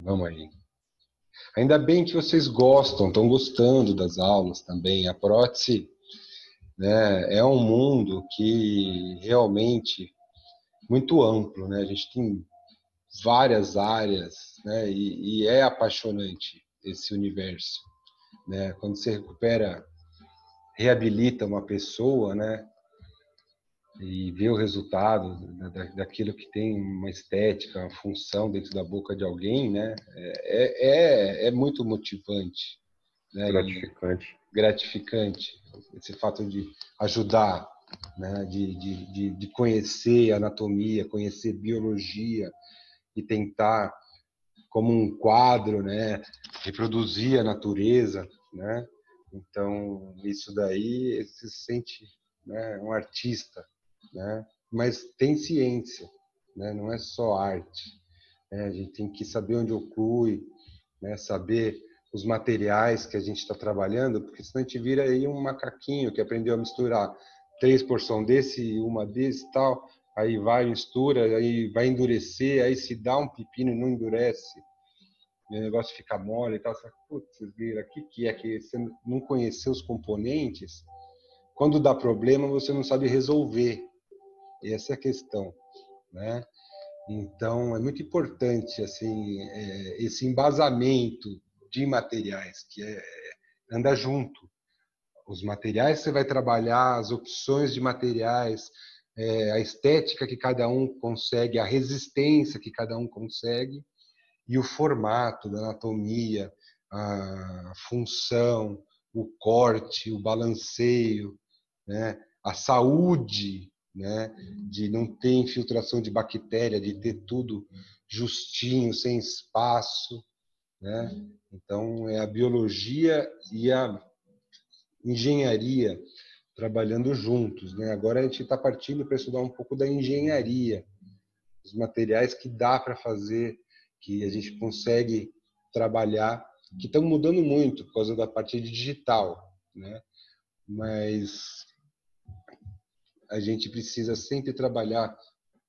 Vamos aí. Ainda bem que vocês estão gostando das aulas também. A prótese, né, é um mundo que realmente muito amplo, né? A gente tem várias áreas, né? E é apaixonante esse universo, né? Quando você reabilita uma pessoa, né? E vê o resultado daquilo que tem uma estética, uma função dentro da boca de alguém, né? É muito motivante, né? E Gratificante. gratificante esse fato de ajudar, né? De conhecer anatomia, conhecer biologia e tentar, como um quadro, né? Reproduzir a natureza, né? Então, isso daí se sente, né? Um artista, né? Mas tem ciência, né? Não é só arte, né? A gente tem que saber onde oclui, né? Saber os materiais que a gente está trabalhando, porque senão a gente vira aí um macaquinho que aprendeu a misturar 3 porções desse e uma desse e tal, aí vai, mistura, aí vai endurecer, aí se dá um pepino e não endurece, e o negócio fica mole e tal, você fala, putz, vira, o que é que você não conheceu os componentes? Quando dá problema, você não sabe resolver. Essa é a questão, né? Então, é muito importante assim, esse embasamento de materiais, anda junto. Os materiais que você vai trabalhar, as opções de materiais, a estética que cada um consegue, a resistência que cada um consegue, e o formato da anatomia, a função, o corte, o balanceio, né? A saúde, né? De não ter infiltração de bactéria, de ter tudo justinho, sem espaço, né? Então, é a biologia e a engenharia trabalhando juntos, né? Agora a gente está partindo para estudar um pouco da engenharia, os materiais que dá para fazer, que a gente consegue trabalhar, que estão mudando muito por causa da parte digital, né? Mas a gente precisa sempre trabalhar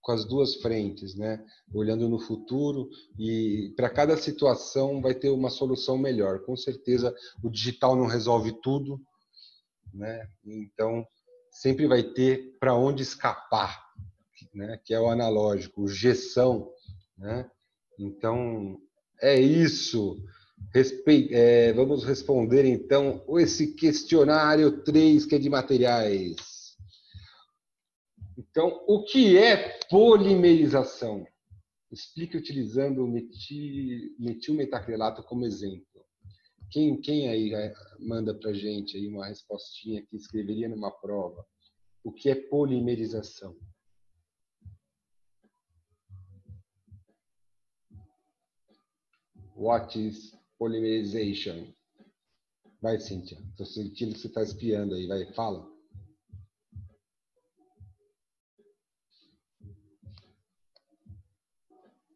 com as duas frentes, né? Olhando no futuro, e para cada situação vai ter uma solução melhor. Com certeza o digital não resolve tudo, né? Então sempre vai ter para onde escapar, né? Que é o analógico, o Gção, né? Então é isso. Vamos responder então esse questionário 3 que é de materiais. Então, o que é polimerização? Explique utilizando o metilmetacrilato como exemplo. Quem aí manda para a gente aí uma respostinha que escreveria numa prova? O que é polimerização? What is polymerization? Vai, Cíntia. Estou sentindo que você está espiando aí. Vai, fala.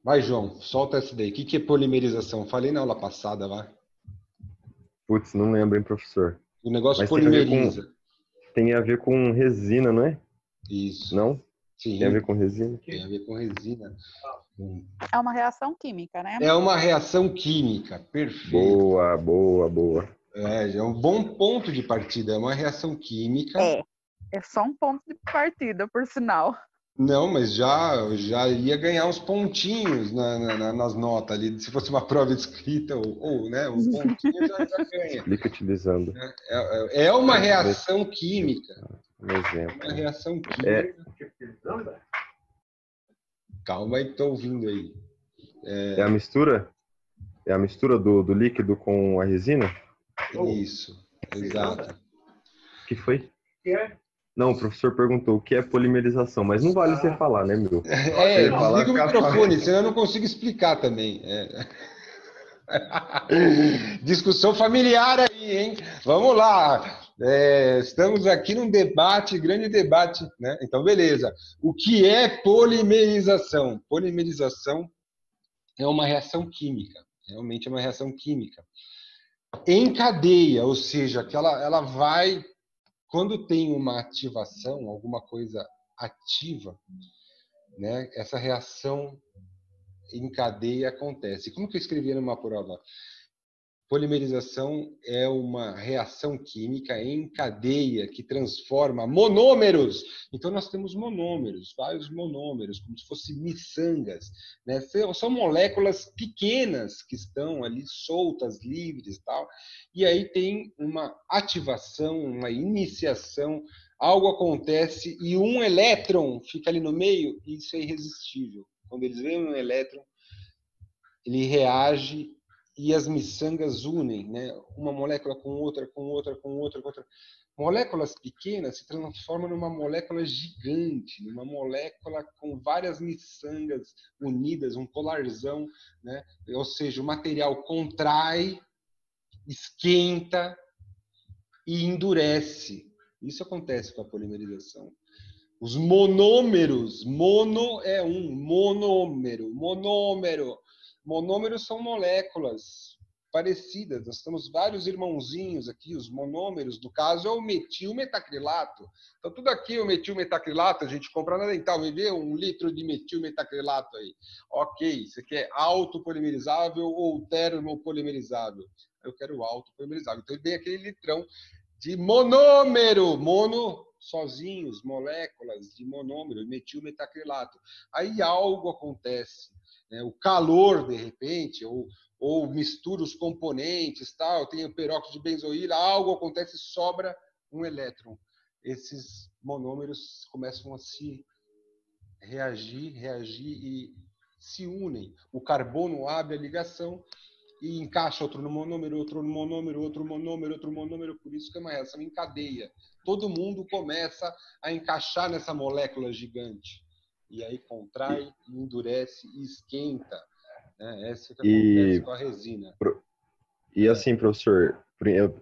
Vai, João. Solta essa daí. O que é polimerização? Falei na aula passada, vai. Putz, não lembro, hein, professor? O negócio Mas polimeriza. tem a ver com resina, não é? Isso. Não? Sim. Tem a ver com resina? Tem a ver com resina. É uma reação química, né? É uma reação química. Perfeito. Boa, boa, boa. É um bom ponto de partida. É uma reação química. É só um ponto de partida, por sinal. Não, mas já ia ganhar uns pontinhos nas notas ali. Se fosse uma prova escrita, ou né, um pontinho já ganha. Explica utilizando. É uma reação química. Um exemplo. Uma reação química. Calma aí, estou ouvindo aí. É a mistura? É a mistura do líquido com a resina? Isso, exato. O que foi? Não, o professor perguntou o que é polimerização, mas não vale você falar, né, meu? Desliga o microfone, senão eu não consigo explicar também. Discussão familiar aí, hein? Vamos lá. Estamos aqui num debate, grande debate, né? Então, beleza. O que é polimerização? Polimerização é uma reação química. Realmente é uma reação química. Em cadeia, ou seja, que ela vai... Quando tem uma ativação, alguma coisa ativa, né? Essa reação em cadeia acontece. Como que eu escrevia numa prova? Polimerização é uma reação química em cadeia que transforma monômeros. Então, nós temos monômeros, vários monômeros, como se fossem miçangas, né? São moléculas pequenas que estão ali soltas, livres, tal. E aí tem uma ativação, uma iniciação, algo acontece e um elétron fica ali no meio, e isso é irresistível. Quando eles veem um elétron, ele reage e as miçangas unem, né? Uma molécula com outra, com outra, com outra, com outra. Moléculas pequenas se transformam numa molécula gigante, numa molécula com várias miçangas unidas, um polarzão, né? Ou seja, o material contrai, esquenta e endurece. Isso acontece com a polimerização. Os monômeros, mono é um, monômero, monômero. Monômeros são moléculas parecidas. Nós temos vários irmãozinhos aqui, os monômeros, no caso é o metilmetacrilato. Então, tudo aqui é o metilmetacrilato, a gente compra na Dental, me vê 1 litro de metilmetacrilato aí. Ok, isso aqui é autopolimerizável ou termopolimerizável? Eu quero autopolimerizável. Então, vem aquele litrão de monômero, mono sozinhos, moléculas de monômero, metilmetacrilato. Aí algo acontece. Né? O calor, de repente, ou mistura os componentes, tal, tem o peróxido de benzoíla, algo acontece e sobra um elétron. Esses monômeros começam a se reagir e se unem. O carbono abre a ligação e encaixa outro no monômero, outro no monômero, outro monômero, outro monômero. Por isso que é uma reação em cadeia. Todo mundo começa a encaixar nessa molécula gigante. E aí contrai, endurece e esquenta. Né? Essa é o que acontece com a resina. E assim, professor,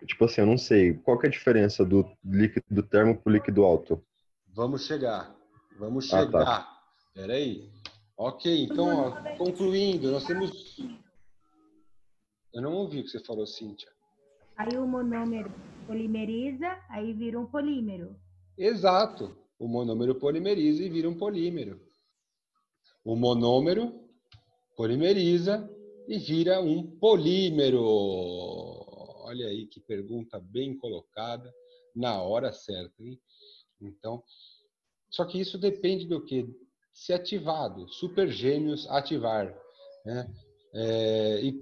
tipo assim, eu não sei, qual que é a diferença do líquido termo para o líquido alto? Vamos chegar. Tá. Espera aí. Ok, então, ó, concluindo, nós temos... Eu não ouvi o que você falou, Cíntia. Aí o monômero polimeriza, aí vira um polímero. Exato. O monômero polimeriza e vira um polímero. O monômero polimeriza e vira um polímero. Olha aí que pergunta bem colocada, na hora certa, hein? Então, só que isso depende do quê? Se ativado, supergêmeos ativar, né? E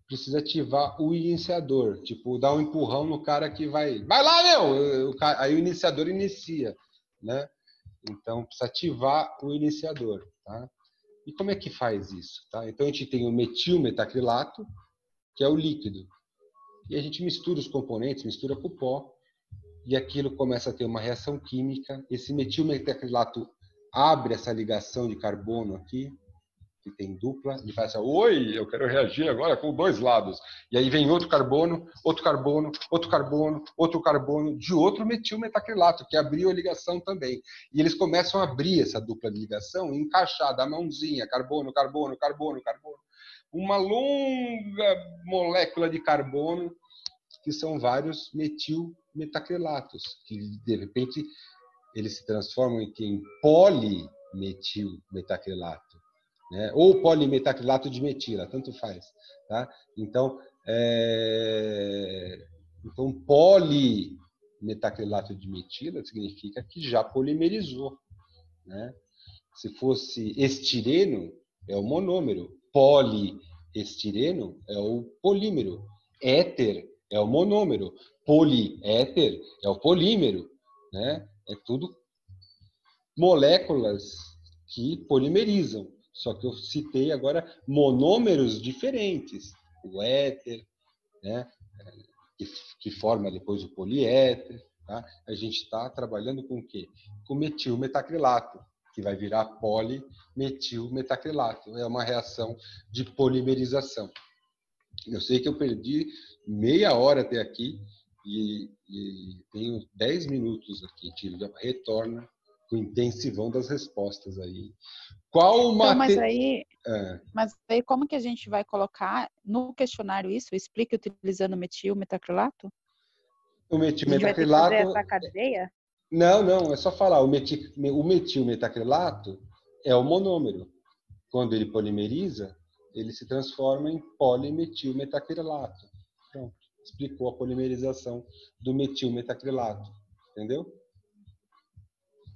precisa ativar o iniciador, tipo, dar um empurrão no cara que vai lá, meu! Aí o iniciador inicia, né? Então, precisa ativar o iniciador, tá? E como é que faz isso? Tá? Então, a gente tem o metilmetacrilato, que é o líquido. E a gente mistura os componentes, mistura com o pó, e aquilo começa a ter uma reação química. Esse metilmetacrilato abre essa ligação de carbono aqui, que tem dupla, ele faz assim, oi, eu quero reagir agora com 2 lados. E aí vem outro carbono, outro carbono, outro carbono, outro carbono, de outro metilmetacrilato, que abriu a ligação também. E eles começam a abrir essa dupla de ligação e encaixar, da mãozinha, carbono, carbono, carbono, carbono. Uma longa molécula de carbono, que são vários metilmetacrilatos, que de repente eles se transformam em polimetilmetacrilato. Né? Ou polimetacrilato de metila, tanto faz. Tá? Então, polimetacrilato de metila significa que já polimerizou. Né? Se fosse estireno, é o monômero. Poliestireno é o polímero. Éter é o monômero. Poliéter é o polímero. Né? É tudo moléculas que polimerizam. Só que eu citei agora monômeros diferentes. O éter, né? que forma depois o poliéter. Tá? A gente está trabalhando com o quê? Com metilmetacrilato, que vai virar polimetilmetacrilato. É uma reação de polimerização. Eu sei que eu perdi meia hora até aqui e tenho 10 minutos aqui. Tive retorna com o intensivão das respostas aí. Qual então, mas aí como que a gente vai colocar no questionário isso? Explique utilizando metilmetacrilato? O metilmetacrilato... A gente vai ter que fazer essa cadeia? Não, é só falar. O metilmetacrilato é o monômero. quando ele polimeriza, ele se transforma em polimetilmetacrilato. Pronto, explicou a polimerização do metilmetacrilato, entendeu?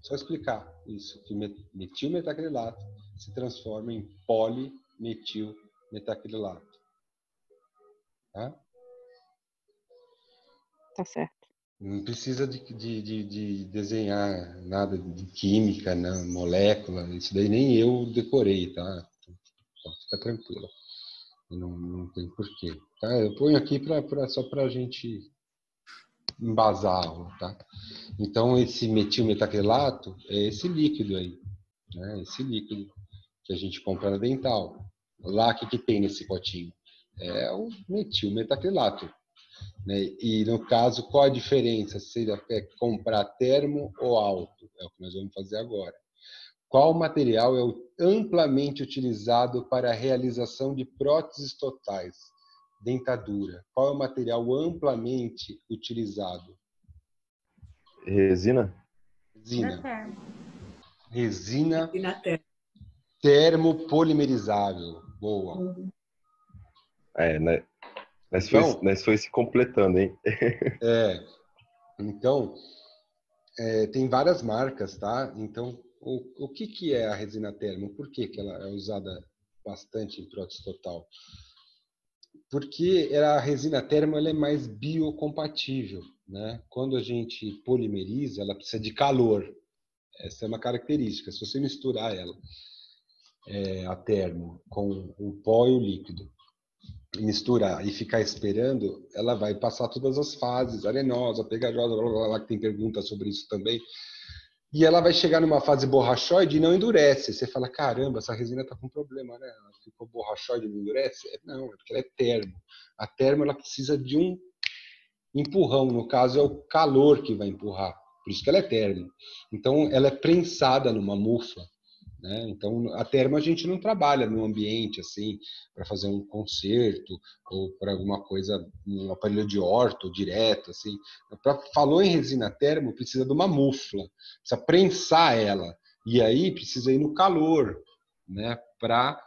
Só explicar isso, que metilmetacrilato se transforma em polimetilmetacrilato. Tá? Tá certo. Não precisa de desenhar nada de química, não, molécula, isso daí nem eu decorei, tá? Então, fica tranquilo. Não tem porquê. Tá? Eu ponho aqui só para a gente embasar a aula, tá? Então, esse metilmetacrilato é esse líquido aí, né? Esse líquido que a gente compra na Dental. Lá, o que tem nesse potinho? É o metilmetacrilato. Né? E, no caso, qual a diferença? Se ele quer comprar termo ou alto? É o que nós vamos fazer agora. Qual material é amplamente utilizado para a realização de próteses totais? Dentadura. Qual é o material amplamente utilizado? Resina? Resina. Resina termopolimerizável. Boa. Né? Então, nós foi se completando, hein? Então, tem várias marcas, tá? Então, o que é a resina termo? Por que ela é usada bastante em prótese total? Porque a resina termo ela é mais biocompatível, né? Quando a gente polimeriza, ela precisa de calor. Essa é uma característica. Se você misturar ela, a termo, com o pó e o líquido, misturar e ficar esperando, ela vai passar todas as fases, arenosa, pegajosa, blá, blá, blá, que tem perguntas sobre isso também. E ela vai chegar numa fase borrachoide e não endurece. Você fala, caramba, essa resina está com problema, né? Ela ficou borrachoide e não endurece? Não, é porque ela é termo. A termo ela precisa de um empurrão. No caso, é o calor que vai empurrar. Por isso que ela é termo. Então, ela é prensada numa mufa. Né? Então, a termo a gente não trabalha no ambiente assim para fazer um concerto ou para alguma coisa, um aparelho de orto direto assim. Falou em resina termo, precisa de uma mufla, precisa prensar ela e aí precisa ir no calor, né? Para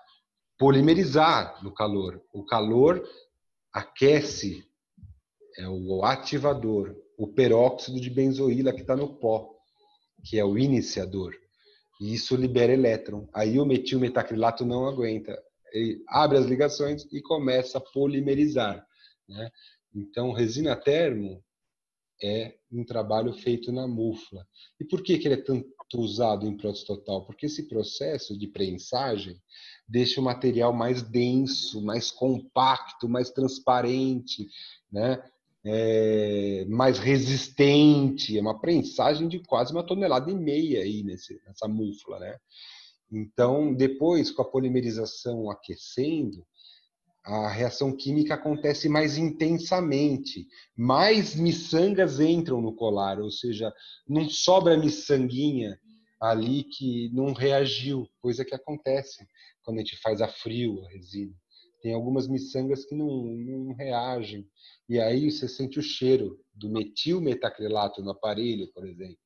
polimerizar no calor. O calor aquece, é o ativador, o peróxido de benzoíla que está no pó, que é o iniciador. E isso libera elétron. Aí o metilmetacrilato não aguenta. Ele abre as ligações e começa a polimerizar. Né? Então, resina termo é um trabalho feito na mufla. E por que ele é tanto usado em prótese total? Porque esse processo de prensagem deixa o material mais denso, mais compacto, mais transparente, né? Mais resistente, é uma prensagem de quase 1,5 toneladas aí nessa mufla, né? Então, depois, com a polimerização aquecendo, a reação química acontece mais intensamente, mais miçangas entram no colar, ou seja, não sobra miçanguinha ali que não reagiu, coisa que acontece quando a gente faz a frio a resina. Tem algumas miçangas que não reagem, e aí você sente o cheiro do metilmetacrilato no aparelho, por exemplo.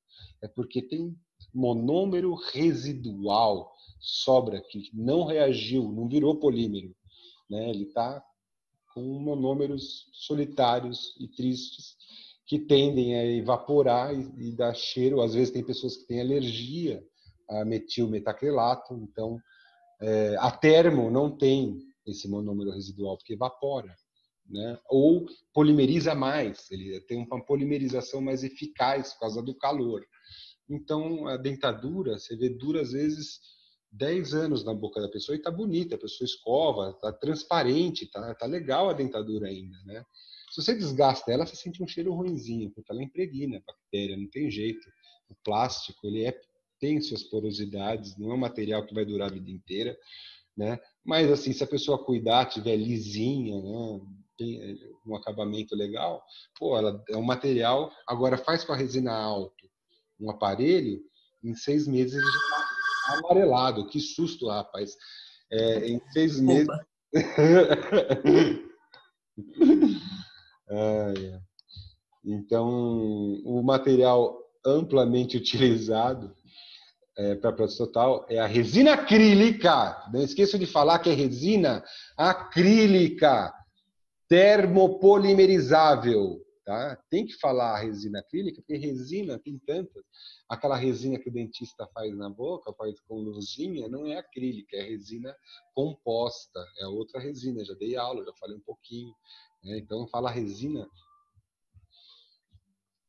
É porque tem monômero residual, sobra que não reagiu, não virou polímero. Né? Ele está com monômeros solitários e tristes que tendem a evaporar e dar cheiro. Às vezes tem pessoas que têm alergia a metilmetacrilato, então a termo não tem esse monômero residual porque evapora, né? Ou polimeriza mais, ele tem uma polimerização mais eficaz por causa do calor. Então a dentadura, você vê, dura às vezes 10 anos na boca da pessoa e tá bonita, a pessoa escova, tá transparente, tá legal a dentadura ainda, né? Se você desgasta ela, você sente um cheiro ruinzinho, porque ela impregna a bactéria, não tem jeito. O plástico, tem suas porosidades, não é um material que vai durar a vida inteira, né? Mas assim, se a pessoa cuidar, tiver lisinha, né, tem um acabamento legal, pô, ela é um material. Agora faz com a resina alto um aparelho, em 6 meses ele já está amarelado. Que susto, rapaz! Em 6 meses. Então, o material amplamente utilizado para prótese total é a resina acrílica. Não esqueça de falar que é resina acrílica, termopolimerizável. Tá? Tem que falar resina acrílica, porque resina tem tantas. Aquela resina que o dentista faz na boca, faz com luzinha, não é acrílica, é resina composta. É outra resina, já dei aula, já falei um pouquinho. Né? Então, fala resina,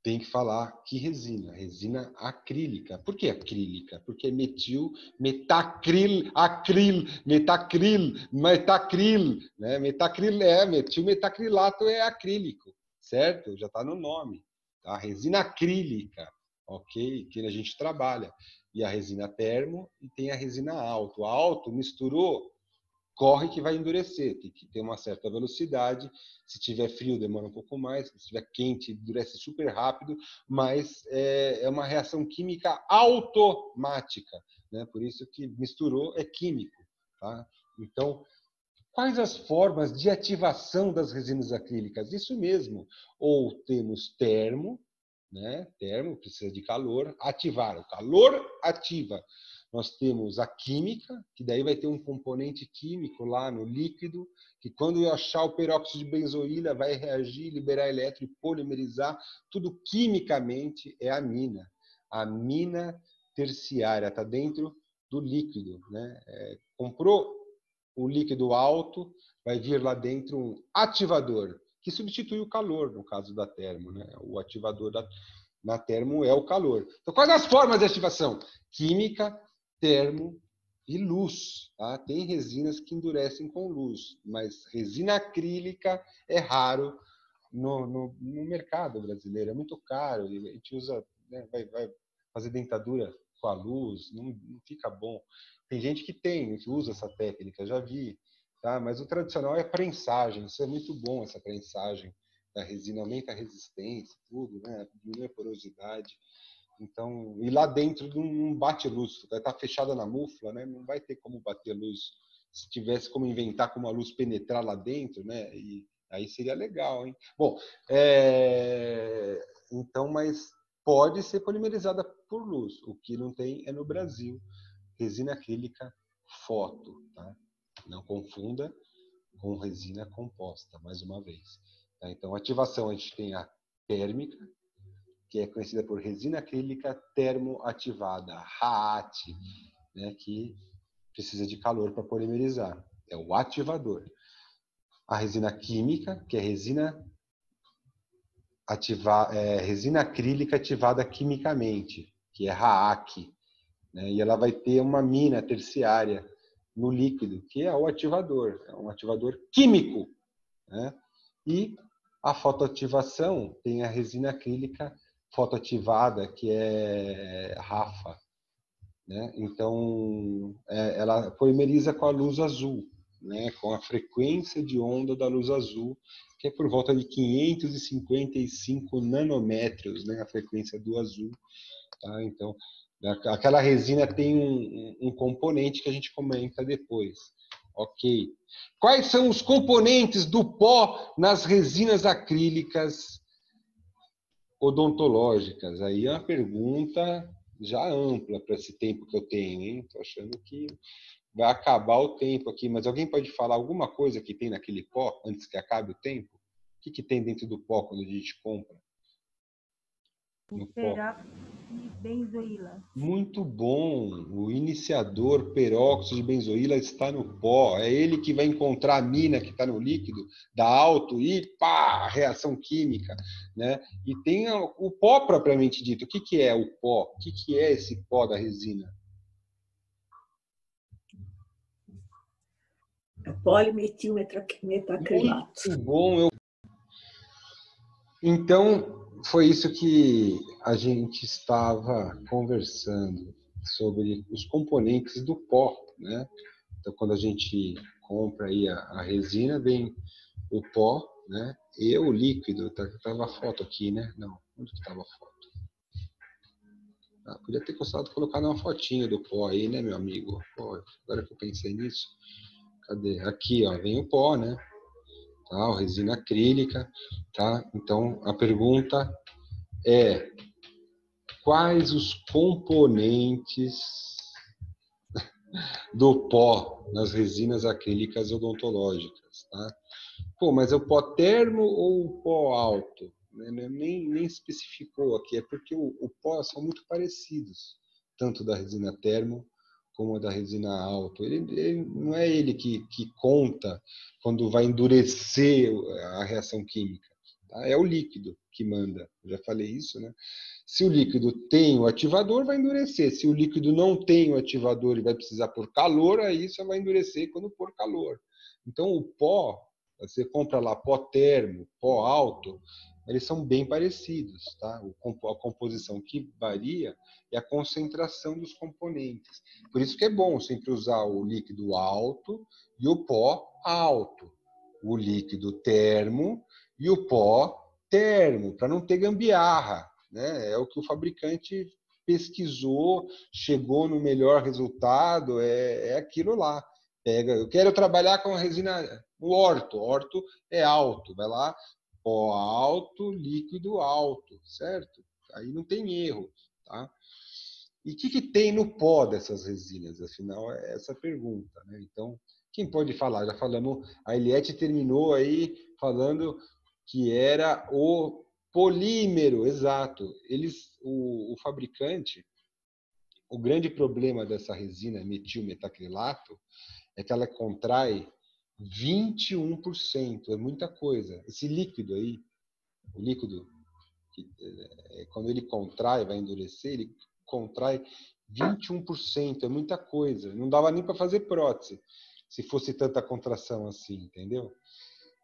tem que falar que resina. Resina acrílica. Por que acrílica? Porque é metacril, metacril. Né? Metacril metilmetacrilato é acrílico. Certo? Já está no nome. Tá? Resina acrílica, ok? Que a gente trabalha. E a resina termo e tem a resina alto. A alto misturou, corre que vai endurecer. Tem que ter uma certa velocidade. Se tiver frio, demora um pouco mais. Se tiver quente, endurece super rápido. Mas é uma reação química automática. Né? Por isso que misturou é químico. Tá? Então, quais as formas de ativação das resinas acrílicas? Isso mesmo. Ou temos termo, né? Termo precisa de calor, ativar. O calor ativa. Nós temos a química, que daí vai ter um componente químico lá no líquido, que quando eu achar o peróxido de benzoíla vai reagir, liberar elétron e polimerizar. Tudo quimicamente é amina. A amina terciária está dentro do líquido. Né? Comprou o líquido alto, vai vir lá dentro um ativador, que substitui o calor, no caso da termo. Né? O ativador na termo é o calor. Então, quais as formas de ativação? Química, termo e luz. Tá? Tem resinas que endurecem com luz, mas resina acrílica é raro no mercado brasileiro. É muito caro. A gente usa, né, vai fazer dentadura com a luz, não fica bom. Tem gente que usa essa técnica, já vi, tá? Mas o tradicional é a prensagem, isso é muito bom, essa prensagem da resina, aumenta a resistência, tudo, né? Diminui a porosidade. Então, e lá dentro não bate luz, vai estar fechada na mufla, né? Não vai ter como bater luz. Se tivesse como inventar como a luz penetrar lá dentro, né? E aí seria legal, hein? Bom, então, mas pode ser polimerizada por luz. O que não tem é no Brasil. Resina acrílica foto, tá? Não confunda com resina composta, mais uma vez. Tá? Então, ativação, a gente tem a térmica, que é conhecida por resina acrílica termoativada, RAAT, né? Que precisa de calor para polimerizar. É o ativador. A resina química, que é resina acrílica ativada quimicamente, que é RAAQ. Né? E ela vai ter uma mina terciária no líquido, que é o ativador, é um ativador químico. Né? E a fotoativação tem a resina acrílica fotoativada, que é RAFA. Né? Então, ela polimeriza com a luz azul, né? Com a frequência de onda da luz azul, que é por volta de 555 nanômetros, né? A frequência do azul. Tá? Então, aquela resina tem um componente que a gente comenta depois. Ok. Quais são os componentes do pó nas resinas acrílicas odontológicas? Aí é uma pergunta já ampla para esse tempo que eu tenho, hein? Estou achando que vai acabar o tempo aqui, mas alguém pode falar alguma coisa que tem naquele pó antes que acabe o tempo? O que tem dentro do pó quando a gente compra? No peróxido de benzoíla. Muito bom. O iniciador peróxido de benzoíla está no pó. É ele que vai encontrar a mina que está no líquido, dá alto e pá, reação química. Né? E tem o pó propriamente dito. O que é o pó? O que é esse pó da resina? Polimetilmetacrilato. Muito bom. Então, foi isso que a gente estava conversando sobre os componentes do pó, né? Então, quando a gente compra aí a resina, vem o pó, né? E o líquido. Tava a foto aqui, né? Não, onde que estava a foto? Podia ter gostado de colocar uma fotinha do pó aí, né, meu amigo? Pô, agora que eu pensei nisso. Cadê? Aqui, ó, vem o pó, né? Tá? Resina acrílica, tá? Então, a pergunta é: quais os componentes do pó nas resinas acrílicas odontológicas, tá? Pô, mas é o pó termo ou o pó alto? Nem especificou aqui, é porque o pó são muito parecidos, tanto da resina termo como a da resina alto. Ele não é ele que conta quando vai endurecer a reação química, tá? É o líquido que manda. Eu já falei isso, né? Se o líquido tem o ativador, vai endurecer. Se o líquido não tem o ativador e vai precisar pôr calor, aí só vai endurecer quando pôr calor. Então, o pó, você compra lá pó termo, pó alto, eles são bem parecidos, tá? A composição que varia é a concentração dos componentes. Por isso que é bom sempre usar o líquido alto e o pó alto. O líquido termo e o pó termo, para não ter gambiarra, né? É o que o fabricante pesquisou, chegou no melhor resultado, é aquilo lá. Eu quero trabalhar com a resina, o orto é alto, vai lá, pó alto, líquido alto, certo? Aí não tem erro, tá? E o que tem no pó dessas resinas? Afinal, é essa a pergunta, né? Então, quem pode falar? Já falamos, a Eliette terminou aí falando que era o polímero, exato. O fabricante, o grande problema dessa resina metilmetacrilato é que ela contrai 21%, é muita coisa. Esse líquido aí, o líquido, quando ele contrai, vai endurecer, ele contrai 21%, é muita coisa. Não dava nem para fazer prótese, se fosse tanta contração assim, entendeu?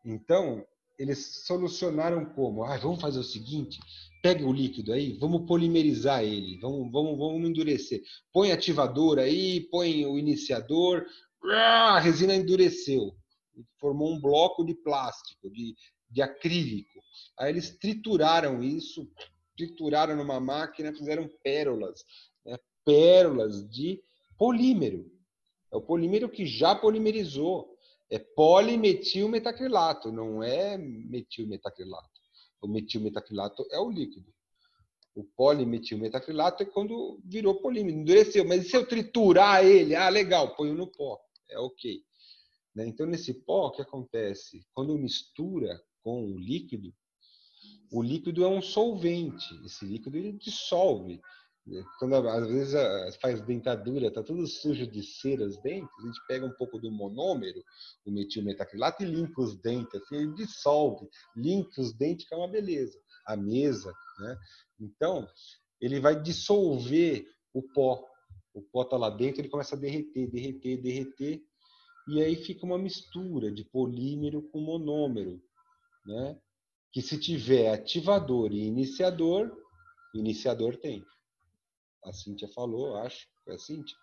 Então, eles solucionaram como? Vamos fazer o seguinte, pega o líquido aí, vamos polimerizar ele, vamos endurecer. Põe ativador aí, põe o iniciador, a resina endureceu. Formou um bloco de plástico, de acrílico. Aí eles trituraram isso, trituraram numa máquina, fizeram pérolas, né? Pérolas de polímero. É o polímero que já polimerizou. É polimetilmetacrilato, não é metilmetacrilato. O metilmetacrilato é o líquido. O polimetilmetacrilato é quando virou polímero, endureceu. Mas e se eu triturar ele? Legal, ponho no pó. É ok. Então, nesse pó, o que acontece? Quando mistura com o líquido é um solvente. Esse líquido ele dissolve. Quando às vezes faz dentadura, está tudo sujo de cera os dentes, a gente pega um pouco do monômero, o metilmetacrilato, e limpa os dentes, assim, ele dissolve, limpa os dentes, que é uma beleza. A mesa, né? Então, ele vai dissolver o pó. O pó está lá dentro, ele começa a derreter, e aí fica uma mistura de polímero com monômero, né? Que se tiver ativador e iniciador, o iniciador tem. A Cíntia falou, acho, foi a Cíntia,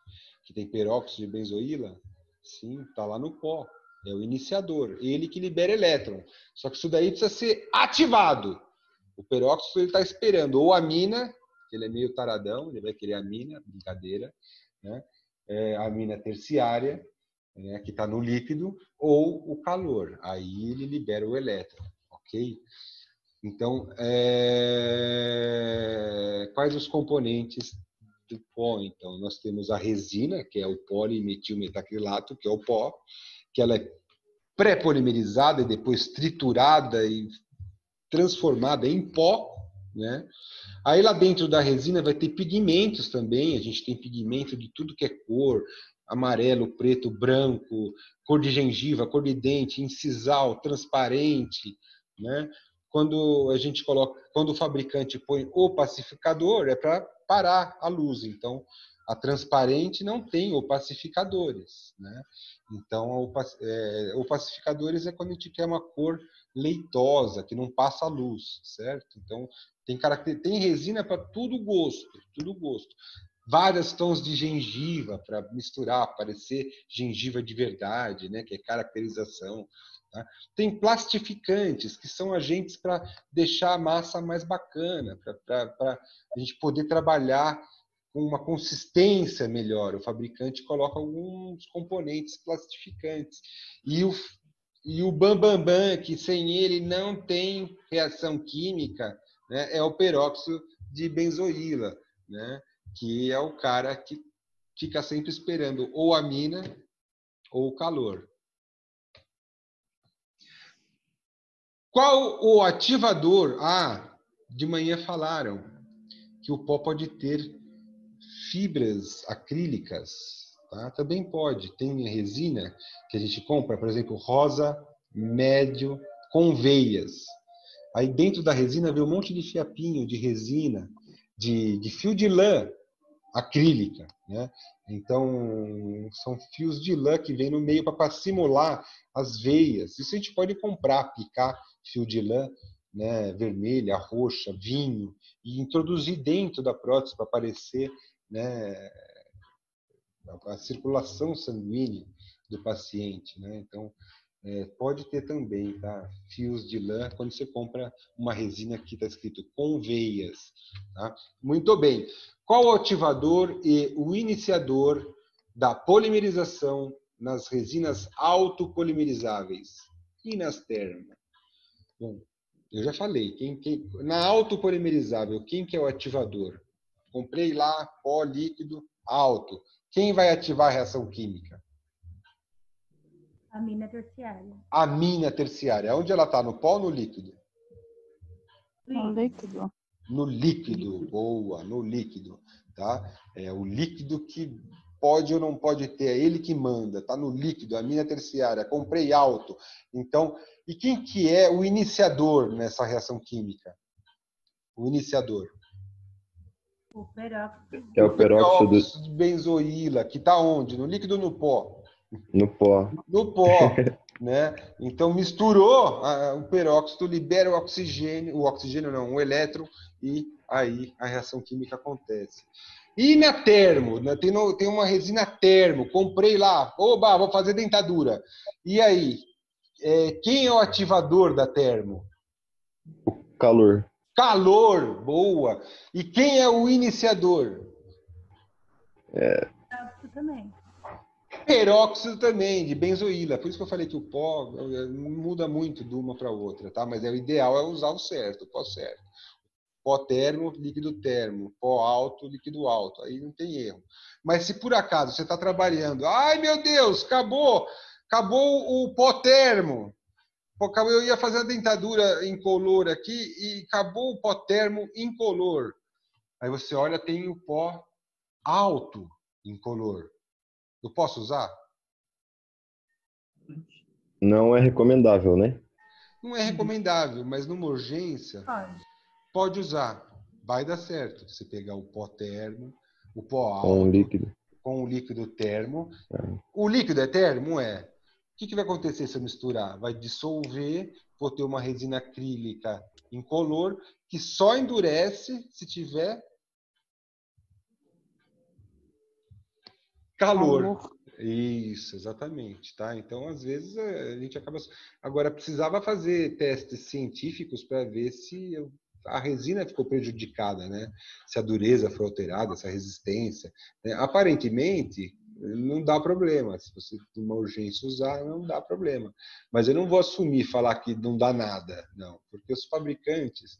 que tem peróxido de benzoíla. Sim, está lá no pó. É o iniciador, ele que libera elétron. Só que isso daí precisa ser ativado. O peróxido está esperando ou a mina, que ele é meio taradão, ele vai querer a mina, brincadeira, né? A mina terciária, né, que está no líquido, ou o calor. Aí ele libera o elétron, ok? Então, quais os componentes do pó? Então, nós temos a resina, que é o polimetilmetacrilato, que é o pó, que ela é pré-polimerizada e depois triturada e transformada em pó, né? Aí lá dentro da resina vai ter pigmentos também, a gente tem pigmento de tudo que é cor, amarelo, preto, branco, cor de gengiva, cor de dente, incisal, transparente, né? Quando o fabricante põe o pacificador, é para parar a luz. Então, a transparente não tem opacificadores, né? Então, opacificadores é quando a gente quer uma cor leitosa, que não passa a luz, certo? Então, tem resina para tudo gosto. Vários tons de gengiva para misturar, parecer gengiva de verdade, né? Que é caracterização. Tá? Tem plastificantes, que são agentes para deixar a massa mais bacana, para a gente poder trabalhar com uma consistência melhor. O fabricante coloca alguns componentes plastificantes. E o bambambam, que sem ele não tem reação química, né, é o peróxido de benzoíla. né? Que é o cara que fica sempre esperando ou a mina ou o calor. Qual o ativador? Ah, de manhã falaram que o pó pode ter fibras acrílicas, tá? Também pode. Tem resina que a gente compra, por exemplo, rosa, médio, com veias. Aí dentro da resina vem um monte de fiapinho de resina, de fio de lã acrílica, né? Então, são fios de lã que vêm no meio para simular as veias. Isso a gente pode comprar, aplicar fio de lã, né, vermelha, roxa, vinho, e introduzir dentro da prótese para aparecer, né, a circulação sanguínea do paciente, né? Então, pode ter também, tá? Fios de lã quando você compra uma resina que está escrito com veias, tá? Muito bem. Qual o ativador e o iniciador da polimerização nas resinas autopolimerizáveis e nas termas? Bom, eu já falei. Na autopolimerizável, quem que é o ativador? Comprei lá pó líquido alto. Quem vai ativar a reação química? Amina terciária. Amina terciária. Onde ela está? No pó ou no líquido? No líquido. No líquido. Boa, no líquido. Tá? É o líquido que pode ou não pode ter. É ele que manda. Está no líquido. Amina terciária. Comprei alto. Então, e quem que é o iniciador nessa reação química? O iniciador. O peróxido. Que é o peróxido De benzoíla. Que está onde? No líquido ou no pó? no pó. No pó, né? Então misturou o peróxido, libera o oxigênio não, o elétron, e aí a reação química acontece. E na termo, né? Tem uma resina termo, comprei lá, oba, vou fazer dentadura. E aí, quem é o ativador da termo? Calor. Calor, boa. E quem é o iniciador? Peróxido também. Peróxido também, de benzoíla. Por isso que eu falei que o pó muda muito de uma para outra, tá? Mas o ideal é usar o certo, o pó certo. Pó termo, líquido termo. Pó alto, líquido alto. Aí não tem erro. Mas se por acaso você está trabalhando, ai meu Deus, acabou o pó termo. Eu ia fazer a dentadura incolor aqui e acabou o pó termo incolor. Aí você olha, tem o pó alto incolor. Eu posso usar? Não é recomendável, né? Não é recomendável, mas numa urgência, pode usar. Vai dar certo. Você pegar o pó termo, o pó alto, Com líquido. com o líquido termo. O líquido é termo? É. O que vai acontecer se eu misturar? Vai dissolver, vou ter uma resina acrílica incolor, que só endurece se tiver calor. Isso, exatamente, tá? Então, às vezes, a gente acaba... Agora, precisava fazer testes científicos para ver se a resina ficou prejudicada, né? Se a dureza foi alterada, se a resistência, né? Aparentemente, não dá problema. Se você tem uma urgência usar, não dá problema. Mas eu não vou assumir, falar que não dá nada, não. Porque os fabricantes,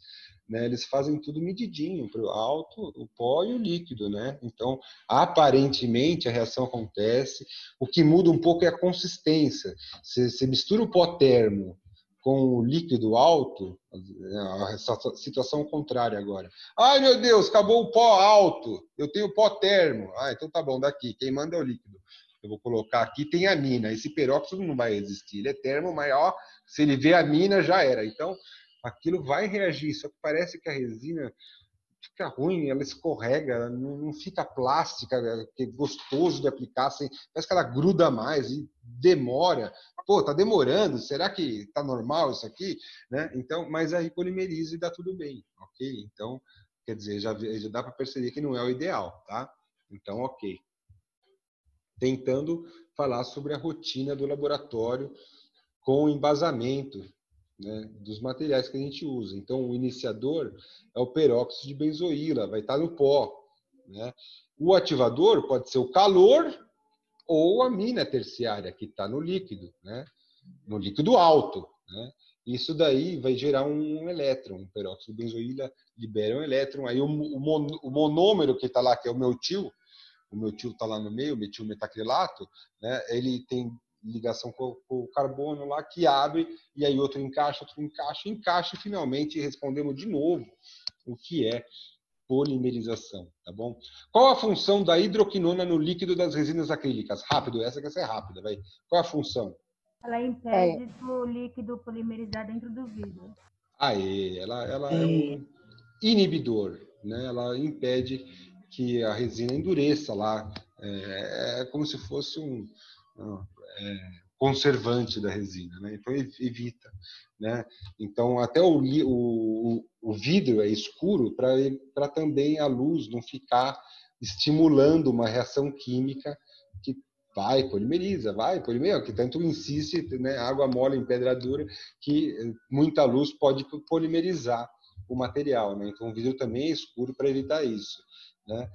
né, eles fazem tudo medidinho, para o alto, o pó e o líquido, né? Então, aparentemente, a reação acontece. O que muda um pouco é a consistência. Você mistura o pó termo com o líquido alto, a situação contrária agora. Ai, meu Deus, acabou o pó alto, eu tenho pó termo. Ah, então tá bom, daqui, quem manda é o líquido. Eu vou colocar aqui, tem a mina. Esse peróxido não vai existir, ele é termo, mas ó, se ele vê a mina, já era. Então, aquilo vai reagir, só que parece que a resina fica ruim, ela escorrega, não fica plástica, que é gostoso de aplicar, assim, parece que ela gruda mais e demora. Pô, tá demorando, será que tá normal isso aqui? Né? Então, mas aí polimeriza e dá tudo bem, ok? Então, quer dizer, já dá para perceber que não é o ideal, tá? Então, ok. Tentando falar sobre a rotina do laboratório com embasamento, né, dos materiais que a gente usa. Então, o iniciador é o peróxido de benzoíla, vai estar no pó, né? O ativador pode ser o calor ou a mina terciária, que está no líquido, né? No líquido alto, né? Isso daí vai gerar um elétron. O peróxido de benzoíla libera um elétron. Aí o monômero que está lá, que é o metil está lá no meio, o metilmetacrilato, né? Ele tem ligação com o carbono lá, que abre, e aí outro encaixa, e finalmente respondemos de novo o que é polimerização, tá bom? Qual a função da hidroquinona no líquido das resinas acrílicas? Rápido, essa quer ser rápida, vai. Qual é a função? Ela impede o líquido polimerizar dentro do vidro. Ela é um inibidor, né? Ela impede que a resina endureça lá. É como se fosse um conservante da resina, né? Então evita, né? Então até o vidro é escuro para também a luz não ficar estimulando uma reação química que vai polimeriza, que tanto insiste, né? Água mole em pedra dura, que muita luz pode polimerizar o material, né? Então o vidro também é escuro para evitar isso, né?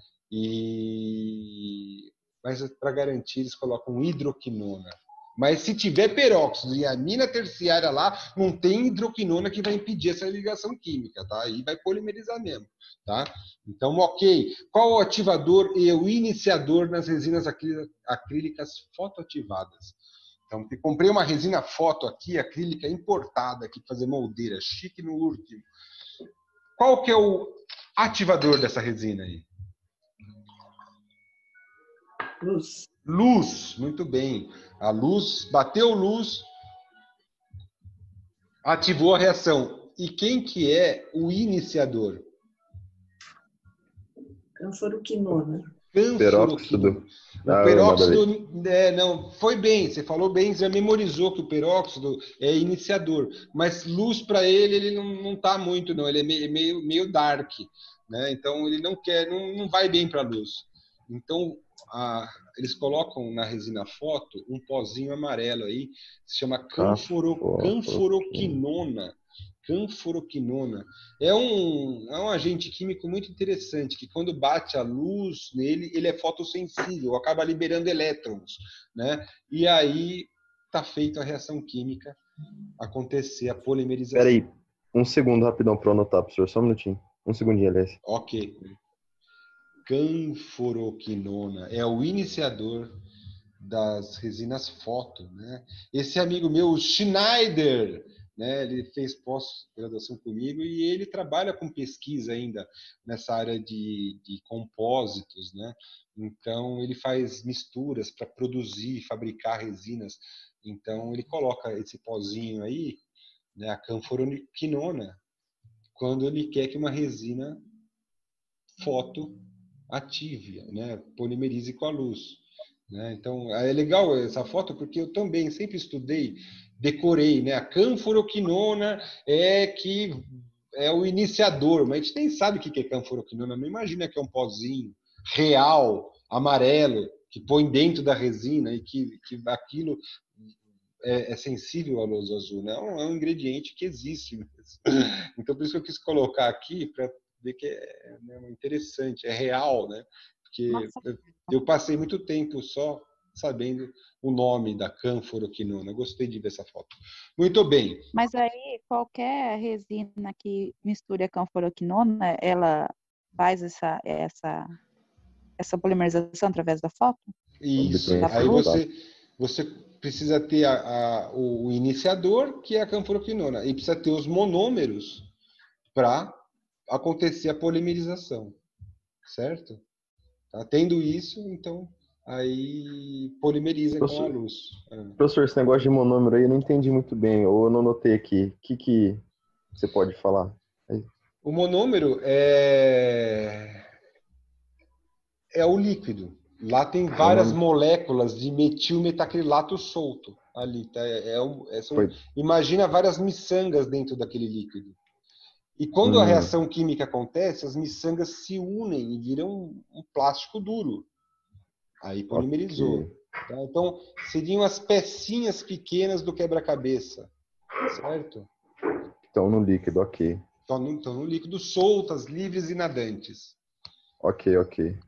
Mas para garantir eles colocam hidroquinona. Mas se tiver peróxido e amina terciária lá, não tem hidroquinona que vai impedir essa ligação química, tá? Aí vai polimerizar mesmo, tá? Então, ok. Qual o ativador e o iniciador nas resinas acrílicas fotoativadas? Então, comprei uma resina foto aqui, acrílica importada, aqui para fazer moldeira, chique no último. Qual que é o ativador dessa resina aí? Luz, muito bem. A luz, bateu luz, ativou a reação. E quem que é o iniciador? Canforoquinona. Peróxido. O peróxido, não, foi bem, você falou bem, você já memorizou que o peróxido é iniciador, mas luz para ele não está muito, não, ele é meio dark, né? Então ele não vai bem para a luz. Então eles colocam na resina foto um pozinho amarelo aí, se chama canforoquinona. Canforoquinona é um agente químico muito interessante, que quando bate a luz nele, ele é fotossensível, acaba liberando elétrons, né? E aí está feita a reação química acontecer, a polimerização. Espera aí, um segundo rapidão para anotar, professor, só um minutinho. Um segundinho, aliás. Ok. Canforoquinona é o iniciador das resinas foto, né? Esse amigo meu, o Schneider, né? Ele fez pós-graduação comigo e ele trabalha com pesquisa ainda nessa área de compósitos, né? Então ele faz misturas para produzir, fabricar resinas. Então ele coloca esse pozinho aí, né? A canforoquinona, quando ele quer que uma resina foto ative, né? Polimerize com a luz, né? Então é legal essa foto porque eu também sempre estudei, decorei, né? A canforoquinona é o iniciador, mas a gente nem sabe o que é canforoquinona. Não imagina que é um pozinho real, amarelo, que põe dentro da resina e que aquilo é sensível à luz azul, né? É um ingrediente que existe mesmo. Então por isso que eu quis colocar aqui para ver que é interessante, é real, né? Porque eu passei muito tempo só sabendo o nome da canforoquinona. Gostei de ver essa foto. Muito bem. Mas aí, qualquer resina que misture a canforoquinona, ela faz essa polimerização através da foto? Isso. Aí você precisa ter o iniciador, que é a canforoquinona, e precisa ter os monômeros para acontecer a polimerização, certo? Tá? Tendo isso, então, aí polimeriza com a luz. Professor, esse negócio de monômero aí eu não entendi muito bem, ou eu não notei aqui. O que você pode falar? O monômero é o líquido. Lá tem várias moléculas de metilmetacrilato solto ali. Tá? Imagina várias miçangas dentro daquele líquido. E quando a reação química acontece, as miçangas se unem e viram um plástico duro. Aí polimerizou. Okay. Tá? Então, seriam as pecinhas pequenas do quebra-cabeça. Certo? Estão no líquido, ok. Estão no líquido, soltas, livres e nadantes. Ok.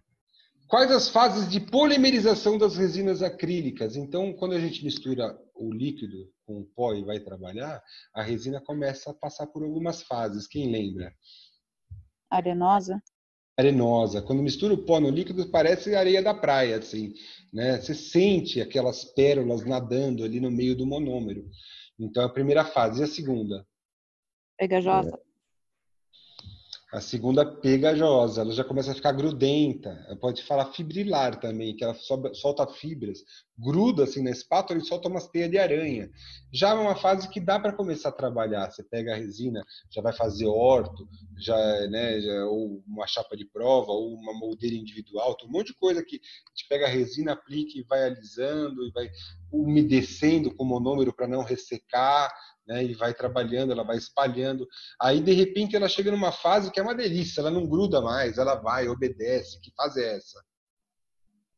Quais as fases de polimerização das resinas acrílicas? Então, quando a gente mistura o líquido com o pó e vai trabalhar, a resina começa a passar por algumas fases. Quem lembra? Arenosa? Arenosa. Quando mistura o pó no líquido, parece areia da praia, assim, né? Você sente aquelas pérolas nadando ali no meio do monômero. Então, a primeira fase. E a segunda? Pegajosa? A segunda pegajosa, ela já começa a ficar grudenta. Pode falar fibrilar também, que ela solta fibras, gruda assim na espátula e solta umas teias de aranha. Já é uma fase que dá para começar a trabalhar. Você pega a resina, já vai fazer orto, ou uma chapa de prova, ou uma moldeira individual, tem um monte de coisa que a gente pega a resina, aplica e vai alisando, e vai umedecendo com o monômero para não ressecar, né? E vai trabalhando, ela vai espalhando. Aí, de repente, ela chega numa fase que é uma delícia, ela não gruda mais, ela vai, obedece. Que fase é essa?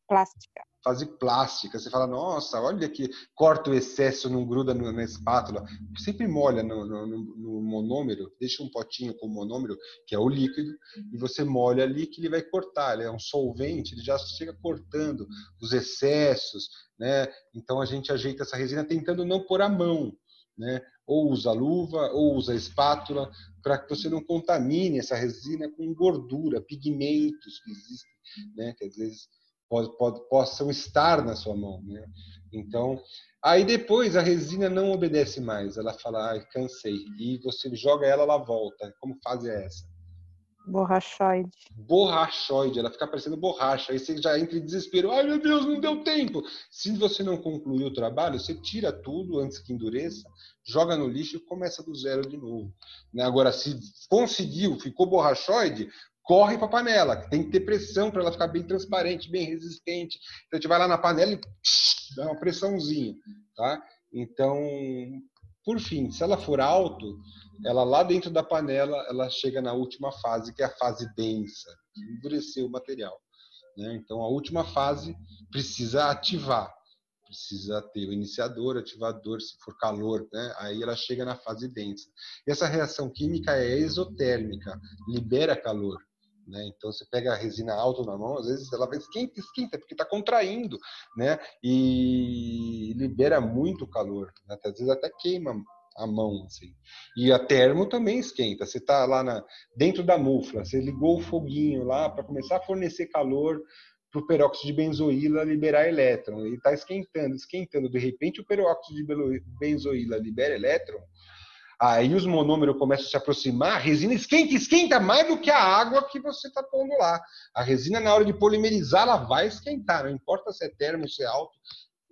Plástica. Fase plástica. Você fala, nossa, olha que corta o excesso, não gruda na espátula. Sempre molha no monômero, deixa um potinho com monômero, que é o líquido, e você molha ali que ele vai cortar. Ele é um solvente, ele já chega cortando os excessos, né? Então, a gente ajeita essa resina tentando não pôr a mão, né? Ou usa luva, ou usa espátula, para que você não contamine essa resina com gordura, pigmentos que existem, né? Que às vezes possam estar na sua mão, né? Então, aí depois a resina não obedece mais, ela fala, ai, cansei, e você joga ela, ela volta. Como fase é essa? Borrachoide. Borrachoide, ela fica parecendo borracha, aí você já entra em desespero, ai meu Deus, não deu tempo. Se você não concluir o trabalho, você tira tudo antes que endureça, joga no lixo e começa do zero de novo. Agora, se conseguiu, ficou borrachoide, corre para a panela, que tem que ter pressão para ela ficar bem transparente, bem resistente. Então a gente vai lá na panela e dá uma pressãozinha, tá? Então, por fim, se ela for alto, ela lá dentro da panela, ela chega na última fase, que é a fase densa, que endureceu o material, né? Então, a última fase precisa ativar, precisa ter o iniciador, ativador, se for calor, né? Aí ela chega na fase densa. E essa reação química é exotérmica, libera calor, né? Então, você pega a resina alta na mão, às vezes ela vai esquenta, porque está contraindo, né? E libera muito calor, né? Às vezes até queima a mão, assim. E a termo também esquenta. Você está lá dentro da mufla, você ligou o foguinho lá para começar a fornecer calor para o peróxido de benzoíla liberar elétron. Ele está esquentando. De repente, o peróxido de benzoíla libera elétron. Aí os monômeros começam a se aproximar, a resina esquenta mais do que a água que você está pondo lá. A resina, na hora de polimerizar, ela vai esquentar, não importa se é termo, se é alto.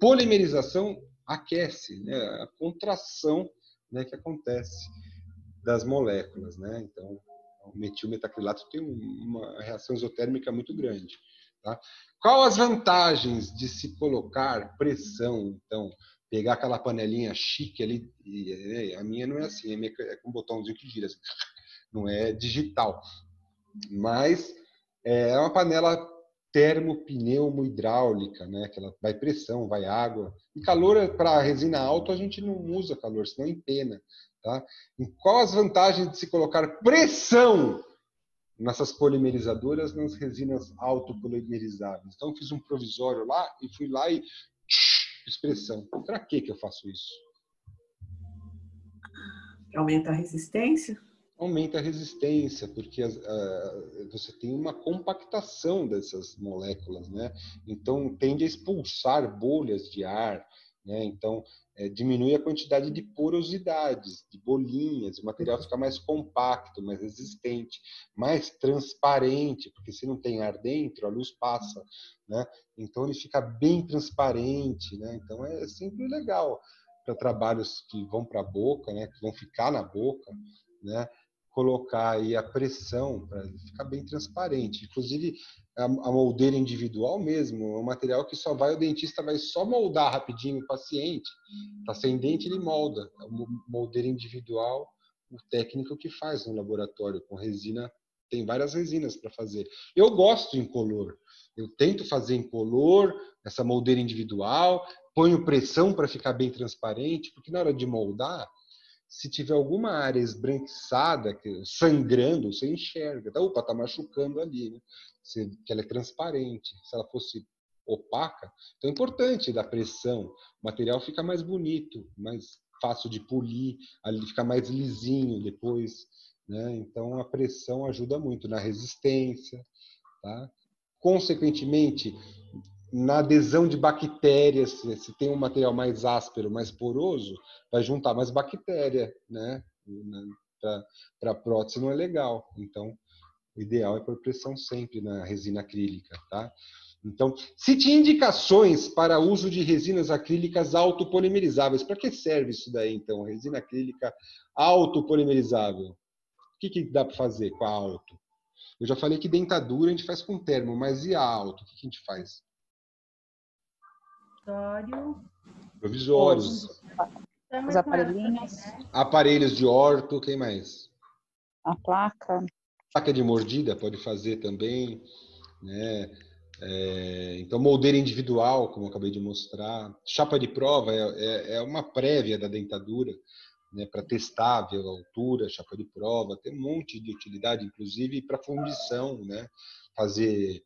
Polimerização aquece, né? A contração, né, que acontece das moléculas, né? Então, o metilmetacrilato tem uma reação isotérmica muito grande, tá? Qual as vantagens de se colocar pressão, então? Pegar aquela panelinha chique ali, a minha não é assim, é com um botãozinho que gira, assim, não é digital, mas é uma panela termopneumo hidráulica, né? Que ela vai pressão, vai água. E calor para resina alta a gente não usa calor, senão empena, tá? E qual as vantagens de se colocar pressão nessas polimerizadoras nas resinas autopolimerizáveis? Então fiz um provisório lá e fui lá e expressão. Para que eu faço isso? Aumenta a resistência? Aumenta a resistência, porque você tem uma compactação dessas moléculas, né? Então, tende a expulsar bolhas de ar, né? Então, diminui a quantidade de porosidades, de bolinhas, o material fica mais compacto, mais resistente, mais transparente, porque se não tem ar dentro, a luz passa, né? Então, ele fica bem transparente, né? Então, é sempre legal para trabalhos que vão para a boca, né? Que vão ficar na boca, né? Colocar aí a pressão para ficar bem transparente. Inclusive, a moldeira individual mesmo, é um material que o dentista vai só moldar rapidinho o paciente. Está sem dente, ele molda. A moldeira individual, o técnico que faz no laboratório, com resina, tem várias resinas para fazer. Eu gosto em incolor. Eu tento fazer incolor, essa moldeira individual, ponho pressão para ficar bem transparente, porque na hora de moldar, se tiver alguma área esbranquiçada, sangrando, você enxerga. Opa, está machucando ali, né? Que ela é transparente. Se ela fosse opaca. Então é importante dar pressão. O material fica mais bonito, mais fácil de polir, ele fica mais lisinho depois, né? Então a pressão ajuda muito na resistência, tá? Consequentemente, na adesão de bactérias, se tem um material mais áspero, mais poroso, vai juntar mais bactéria, né? Para a prótese não é legal. Então, o ideal é pôr pressão sempre na resina acrílica, tá? Então, se tinha indicações para uso de resinas acrílicas autopolimerizáveis, para que serve isso daí, então? Resina acrílica autopolimerizável. O que dá para fazer com a auto? Eu já falei que dentadura a gente faz com termo, mas e a auto? O que a gente faz? Provisórios. Os aparelhinhos. Aparelhos de orto, quem mais? A placa. Placa de mordida pode fazer também, né? Então, moldeira individual, como eu acabei de mostrar. Chapa de prova é uma prévia da dentadura, né, para testável, altura, chapa de prova. Tem um monte de utilidade, inclusive para fundição, né? Fazer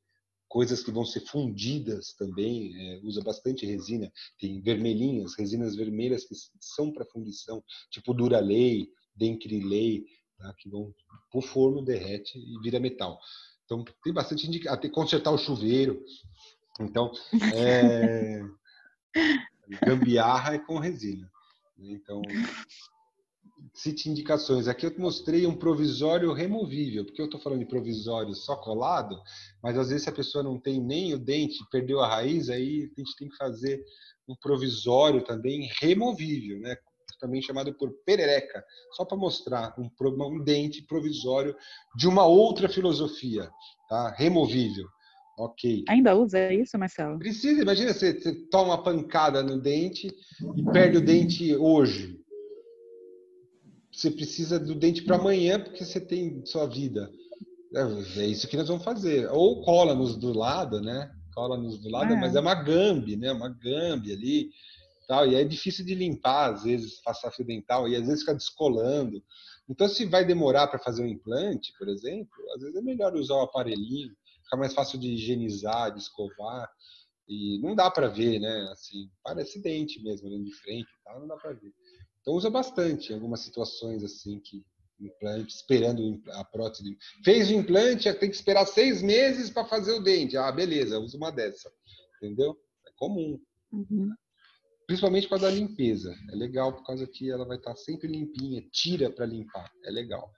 coisas que vão ser fundidas também. Usa bastante resina. Tem vermelhinhas, resinas vermelhas que são para fundição, tipo Duralei, Dentrilei, tá? Que vão pro forno, derrete e vira metal. Então, tem bastante indicação. Até consertar o chuveiro. Então, gambiarra é com resina. Então, cite indicações. Aqui eu mostrei um provisório removível. Porque eu estou falando de provisório só colado, mas às vezes se a pessoa não tem nem o dente, perdeu a raiz, aí a gente tem que fazer um provisório também removível, né? Também chamado por perereca, só para mostrar um dente provisório de uma outra filosofia, tá? Removível. Ok. Ainda usa isso, Marcelo? Precisa, imagina você toma uma pancada no dente e perde o dente hoje. Você precisa do dente para amanhã porque você tem sua vida. É isso que nós vamos fazer. Ou cola-nos do lado, né? Cola-nos do lado, mas é uma gambe, né? Uma gambe ali. Tal, e é difícil de limpar, às vezes, passar fio dental, e às vezes fica descolando. Então, se vai demorar para fazer um implante, por exemplo, às vezes é melhor usar o aparelhinho, fica mais fácil de higienizar, de escovar, e não dá para ver, né? Assim, parece dente mesmo, olhando de frente e tal, não dá para ver. Então, usa bastante em algumas situações, assim, que implante, esperando a prótese. Fez o implante, tem que esperar 6 meses para fazer o dente. Ah, beleza, usa uma dessa. Entendeu? É comum. Uhum. Principalmente por causa da limpeza. É legal por causa que ela vai estar sempre limpinha, tira para limpar. É legal.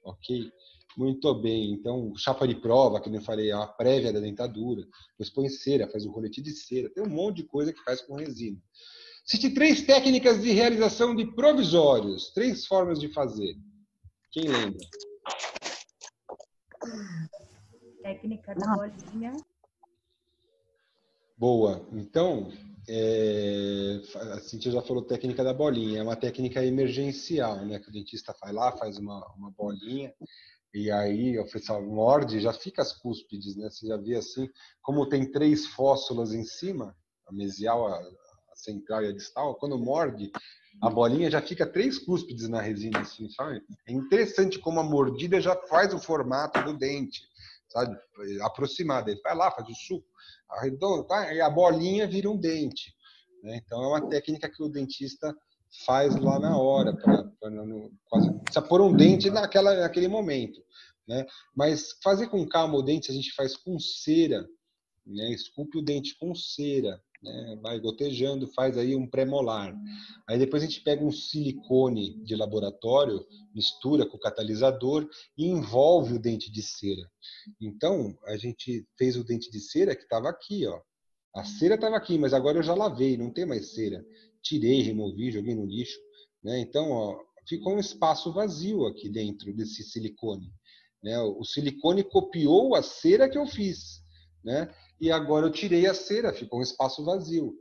Ok? Muito bem. Então, chapa de prova, que eu falei, é uma prévia da dentadura. Depois põe cera, faz o rolete de cera. Tem um monte de coisa que faz com resina. Cite 3 técnicas de realização de provisórios. 3 formas de fazer. Quem lembra? Técnica da bolinha. Boa. Então, a Cintia já falou técnica da bolinha. É uma técnica emergencial, né? Que o dentista vai lá, faz uma bolinha, e aí o pessoal morde, já fica as cúspides, né? Você já vê assim, como tem 3 fóssulas em cima, a mesial, a central e a distal, quando morde, a bolinha já fica 3 cúspides na resina, assim, sabe? É interessante como a mordida já faz o formato do dente, sabe? Aproximada. Ele vai lá, faz o suco, arredonda, tá? E a bolinha vira um dente, né? Então é uma técnica que o dentista faz lá na hora, precisa pôr um dente naquele momento, né? Mas fazer com calma o dente a gente faz com cera, né? Esculpe o dente com cera, né? Vai gotejando, faz aí um pré-molar. Aí depois a gente pega um silicone de laboratório, mistura com o catalisador e envolve o dente de cera. Então, a gente fez o dente de cera que estava aqui, ó. A cera estava aqui, mas agora eu já lavei, não tem mais cera. Tirei, removi, joguei no lixo, né? Então, ó, ficou um espaço vazio aqui dentro desse silicone, né? O silicone copiou a cera que eu fiz, né? E agora eu tirei a cera, ficou um espaço vazio.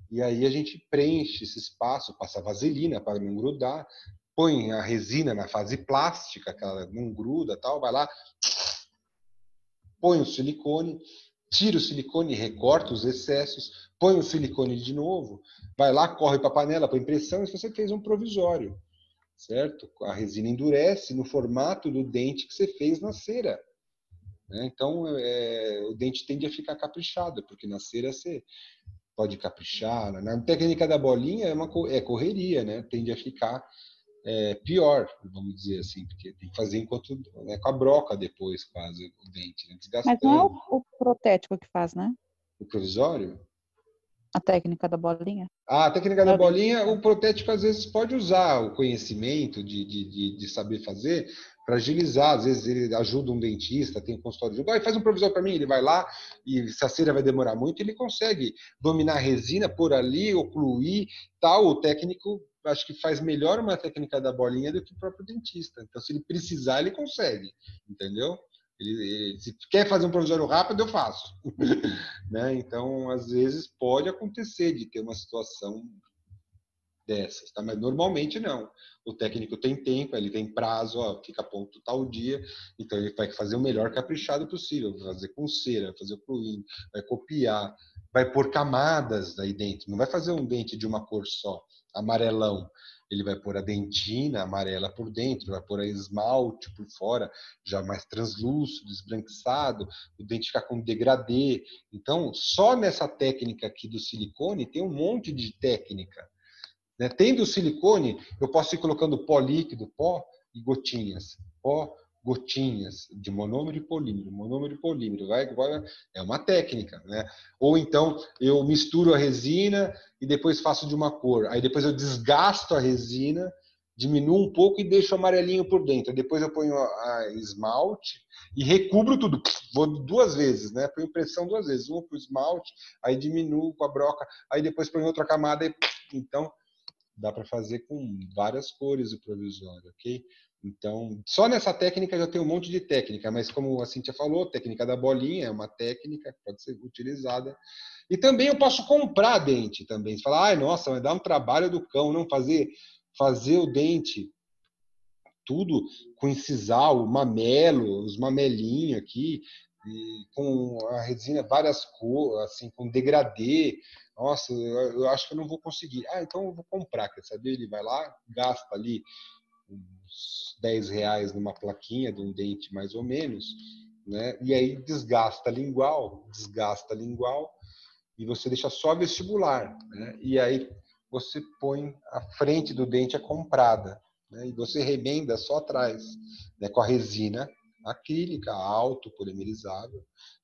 E aí a gente preenche esse espaço, passa vaselina para não grudar, põe a resina na fase plástica, que ela não gruda, tal, vai lá, põe o silicone, tira o silicone, recorta os excessos, põe o silicone de novo, vai lá, corre para a panela para impressão e você fez um provisório, certo? A resina endurece no formato do dente que você fez na cera. né? Então, o dente tende a ficar caprichado, porque na cera você pode caprichar. Na técnica da bolinha é correria, né? Tende a ficar pior, vamos dizer assim, porque tem que fazer enquanto, né, com a broca depois, quase, o dente, né? Mas não é Desgastando. o protético que faz, né? O provisório? A técnica da bolinha. A técnica da Não, bolinha, o protético às vezes pode usar o conhecimento de saber fazer para agilizar. Às vezes ele ajuda um dentista, tem um consultório de vai, faz um provisório para mim, ele vai lá e se a cera vai demorar muito, ele consegue dominar a resina, pôr ali, ocluir, tal. O técnico acho que faz melhor uma técnica da bolinha do que o próprio dentista. Então, se ele precisar, ele consegue, entendeu? Ele, se quer fazer um provisório rápido, eu faço. Né? Então, às vezes, pode acontecer de ter uma situação dessas, tá? Mas normalmente não. O técnico tem tempo, ele tem prazo, ó, fica a ponto tal dia, então ele vai fazer o melhor caprichado possível, vai fazer com cera, vai fazer o cruinho, vai copiar, vai pôr camadas aí dentro, não vai fazer um dente de uma cor só, amarelão. Ele vai pôr a dentina amarela por dentro, vai pôr a esmalte por fora, já mais translúcido, esbranquiçado, o dente fica com degradê. Então, só nessa técnica aqui do silicone tem um monte de técnica, né? Tendo o silicone, eu posso ir colocando pó líquido, pó e gotinhas, pó, gotinhas de monômero e polímero, monômero e polímero, é uma técnica, né? Ou então eu misturo a resina e depois faço de uma cor, aí depois eu desgasto a resina, diminuo um pouco e deixo amarelinho por dentro, depois eu ponho a esmalte e recubro tudo, vou 2 vezes, né? Ponho pressão 2 vezes, uma para o esmalte, aí diminuo com a broca, aí depois ponho outra camada e então dá para fazer com várias cores o provisório, ok? Então, só nessa técnica já tem um monte de técnica, mas como a Cíntia falou, técnica da bolinha é uma técnica que pode ser utilizada. E também eu posso comprar dente também. Você fala, ai, nossa, vai dar um trabalho do cão, não fazer o dente tudo com incisal, mamelo, os mamelinhos aqui, com a resina várias cores, assim, com degradê. Nossa, eu acho que eu não vou conseguir. Ah, então eu vou comprar, quer saber? Ele vai lá, gasta ali uns R$10 numa plaquinha de um dente mais ou menos, né? E aí desgasta lingual, e você deixa só vestibular, né? E aí você põe a frente do dente a comprada, né? E você remenda só atrás, né? Com a resina acrílica, alto, polimerizável,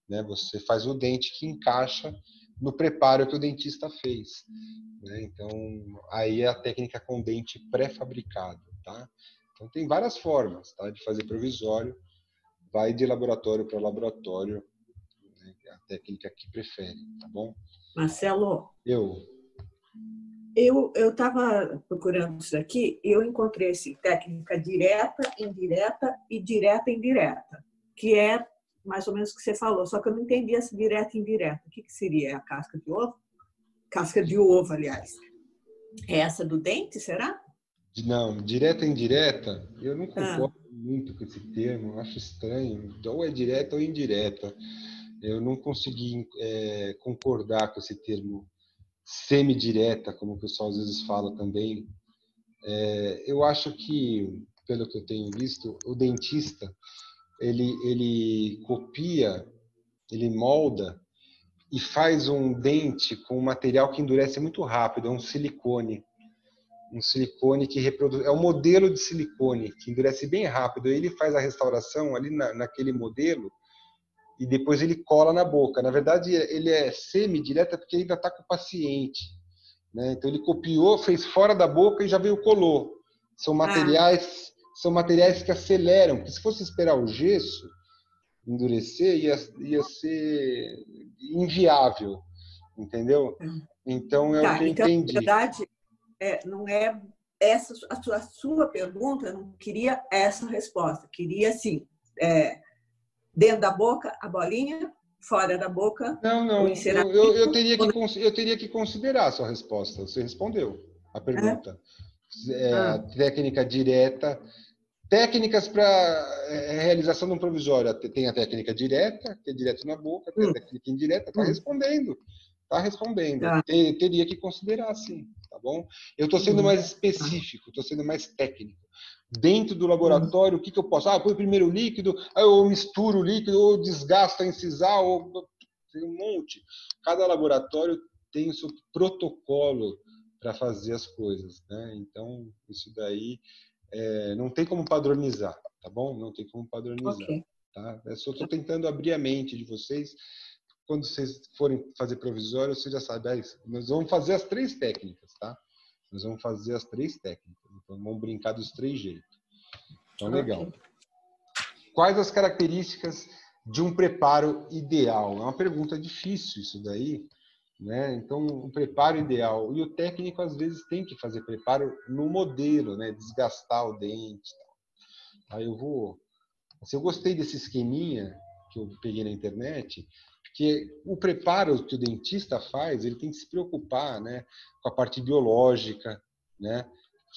né? Você faz o dente que encaixa no preparo que o dentista fez, né? Então, aí é a técnica com dente pré-fabricado, tá? Então, tem várias formas, tá? De fazer provisório, vai de laboratório para laboratório, né? A técnica que prefere, tá bom? Marcelo, Eu estava procurando isso aqui e eu encontrei esse técnica direta, indireta e direta-indireta, que é mais ou menos o que você falou, só que eu não entendi essa direta e indireta. O que seria? É a casca de ovo? Casca de ovo, aliás. É essa do dente, será? Não, direta e indireta, eu não concordo muito com esse termo, eu acho estranho. Ou é direta ou indireta. Eu não consegui concordar com esse termo semidireta, como o pessoal às vezes fala também. Eu acho que, pelo que eu tenho visto, o dentista, ele copia, ele molda e faz um dente com um material que endurece muito rápido, é um silicone. Um silicone que reproduz, é um modelo de silicone que endurece bem rápido. Ele faz a restauração ali naquele modelo e depois ele cola na boca. Na verdade, ele é semi-direta porque ainda está com o paciente, né? Então ele copiou, fez fora da boca e já veio colou. São materiais que aceleram, porque se fosse esperar o gesso endurecer, ia ser inviável, entendeu? Então é o que eu Então, na entendi. verdade, não é essa a sua pergunta, eu não queria essa resposta. Queria, assim, dentro da boca, a bolinha, fora da boca, Não, o enceramento. eu teria que considerar a sua resposta. Você respondeu a pergunta. A técnica direta. Técnicas para realização de um provisório. Tem a técnica direta, que é direto na boca, tem a técnica indireta, está respondendo. Está respondendo. Tá. Teria que considerar, sim. tá bom? Eu estou sendo mais específico, estou sendo mais técnico. Dentro do laboratório, o que eu posso? Põe primeiro o líquido, aí eu misturo o líquido, ou desgasto a incisar, ou tem um monte. Cada laboratório tem o seu protocolo para fazer as coisas, né? Então, isso daí não tem como padronizar, tá bom? Não tem como padronizar. Ok. Tá? Eu só estou tentando abrir a mente de vocês. Quando vocês forem fazer provisório, vocês já sabem, nós vamos fazer as 3 técnicas, tá? Nós vamos fazer as 3 técnicas. Então, vamos brincar dos 3 jeitos. Então, legal. Ok. Quais as características de um preparo ideal? É uma pergunta difícil isso daí, né? Então, o preparo ideal. E o técnico, às vezes, tem que fazer preparo no modelo, né? Desgastar o dente. Aí eu vou... Assim, eu gostei desse esqueminha que eu peguei na internet, porque o preparo que o dentista faz, ele tem que se preocupar, né, com a parte biológica, né,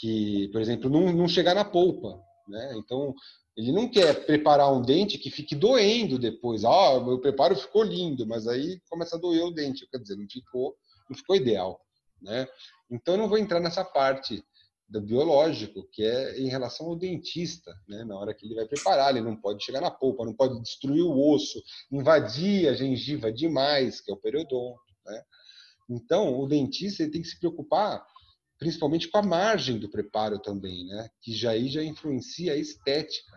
que, por exemplo, não chegar na polpa, né? Então, ele não quer preparar um dente que fique doendo depois. O meu preparo ficou lindo, mas aí começa a doer o dente, quer dizer, não ficou ideal, né? Então, eu não vou entrar nessa parte do biológico, que é em relação ao dentista, né? Na hora que ele vai preparar, ele não pode chegar na polpa, não pode destruir o osso, invadir a gengiva demais, que é o periodonto, né? Então, o dentista ele tem que se preocupar principalmente com a margem do preparo também, né? Que já influencia a estética,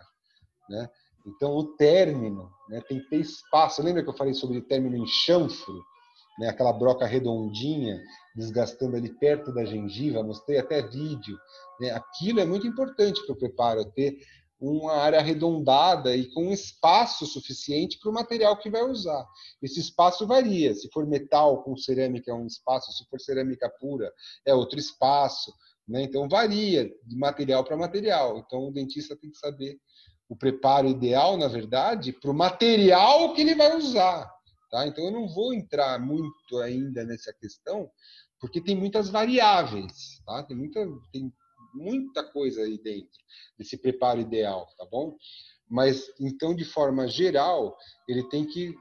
né? Então, o término, né, tem que ter espaço. Lembra que eu falei sobre o término em chanfro? Né, aquela broca redondinha, desgastando ali perto da gengiva, mostrei até vídeo. Né, aquilo é muito importante para o preparo, ter uma área arredondada e com espaço suficiente para o material que vai usar. Esse espaço varia. Se for metal com cerâmica é um espaço, se for cerâmica pura é outro espaço. Né? Então, varia de material para material. Então, o dentista tem que saber o preparo ideal, na verdade, para o material que ele vai usar. Tá? Então, eu não vou entrar muito ainda nessa questão, porque tem muitas variáveis, tá? Tem muita coisa aí dentro desse preparo ideal, tá bom? Mas, então, de forma geral, ele tem que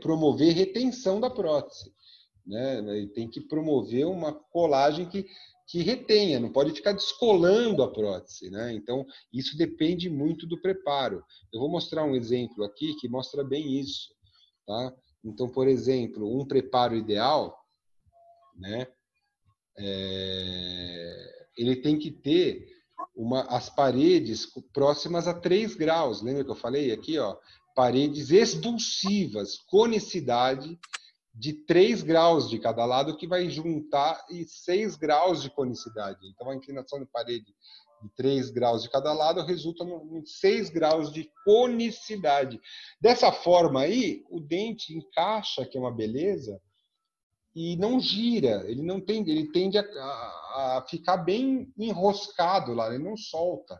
promover retenção da prótese, né? Ele tem que promover uma colagem que retenha, não pode ficar descolando a prótese, né? Então, isso depende muito do preparo. Eu vou mostrar um exemplo aqui que mostra bem isso, tá? Então, por exemplo, um preparo ideal, né? Ele tem que ter as paredes próximas a 3 graus. Lembra que eu falei aqui, ó? Paredes expulsivas, conicidade de 3 graus de cada lado, que vai juntar e 6 graus de conicidade. Então, a inclinação de parede de 3 graus de cada lado resulta em 6 graus de conicidade. Dessa forma aí, o dente encaixa, que é uma beleza, e não gira. Ele tende a ficar bem enroscado lá, ele não solta.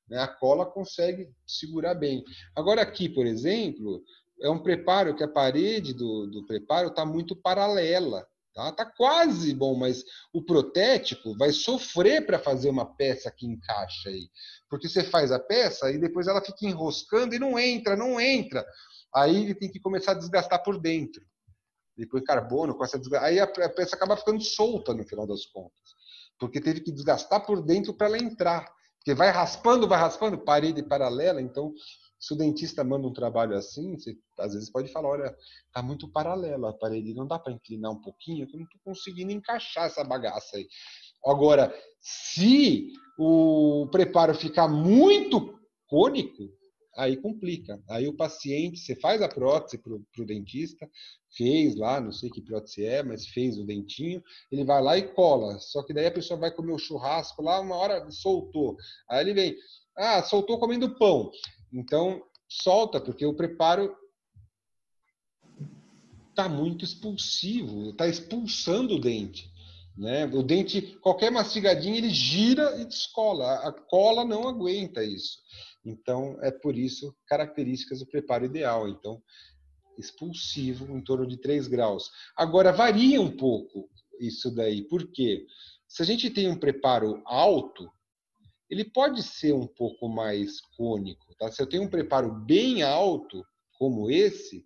Né? A cola consegue segurar bem. Agora aqui, por exemplo, é um preparo que a parede do preparo está muito paralela. Tá quase bom, mas o protético vai sofrer para fazer uma peça que encaixa aí. Porque você faz a peça e depois ela fica enroscando e não entra. Aí ele tem que começar a desgastar por dentro. Depois carbono, aí a peça acaba ficando solta no final das contas. Porque teve que desgastar por dentro para ela entrar. Porque vai raspando, parede paralela. Então, se o dentista manda um trabalho assim, você às vezes pode falar, olha, está muito paralela a parede, não dá para inclinar um pouquinho, que eu não estou conseguindo encaixar essa bagaça aí. Agora, se o preparo ficar muito cônico, aí complica. Aí o paciente, você faz a prótese para o dentista, fez lá, não sei que prótese é, mas fez o dentinho, ele vai lá e cola. Só que daí a pessoa vai comer o churrasco lá, uma hora soltou. Aí ele vem, soltou comendo pão. Então, solta, porque o preparo está muito expulsivo, está expulsando o dente. Né? O dente, qualquer mastigadinha, ele gira e descola. A cola não aguenta isso. Então, é por isso, características do preparo ideal. Então, expulsivo, em torno de 3 graus. Agora, varia um pouco isso daí. Por quê? Se a gente tem um preparo alto, ele pode ser um pouco mais cônico. Tá? Se eu tenho um preparo bem alto, como esse,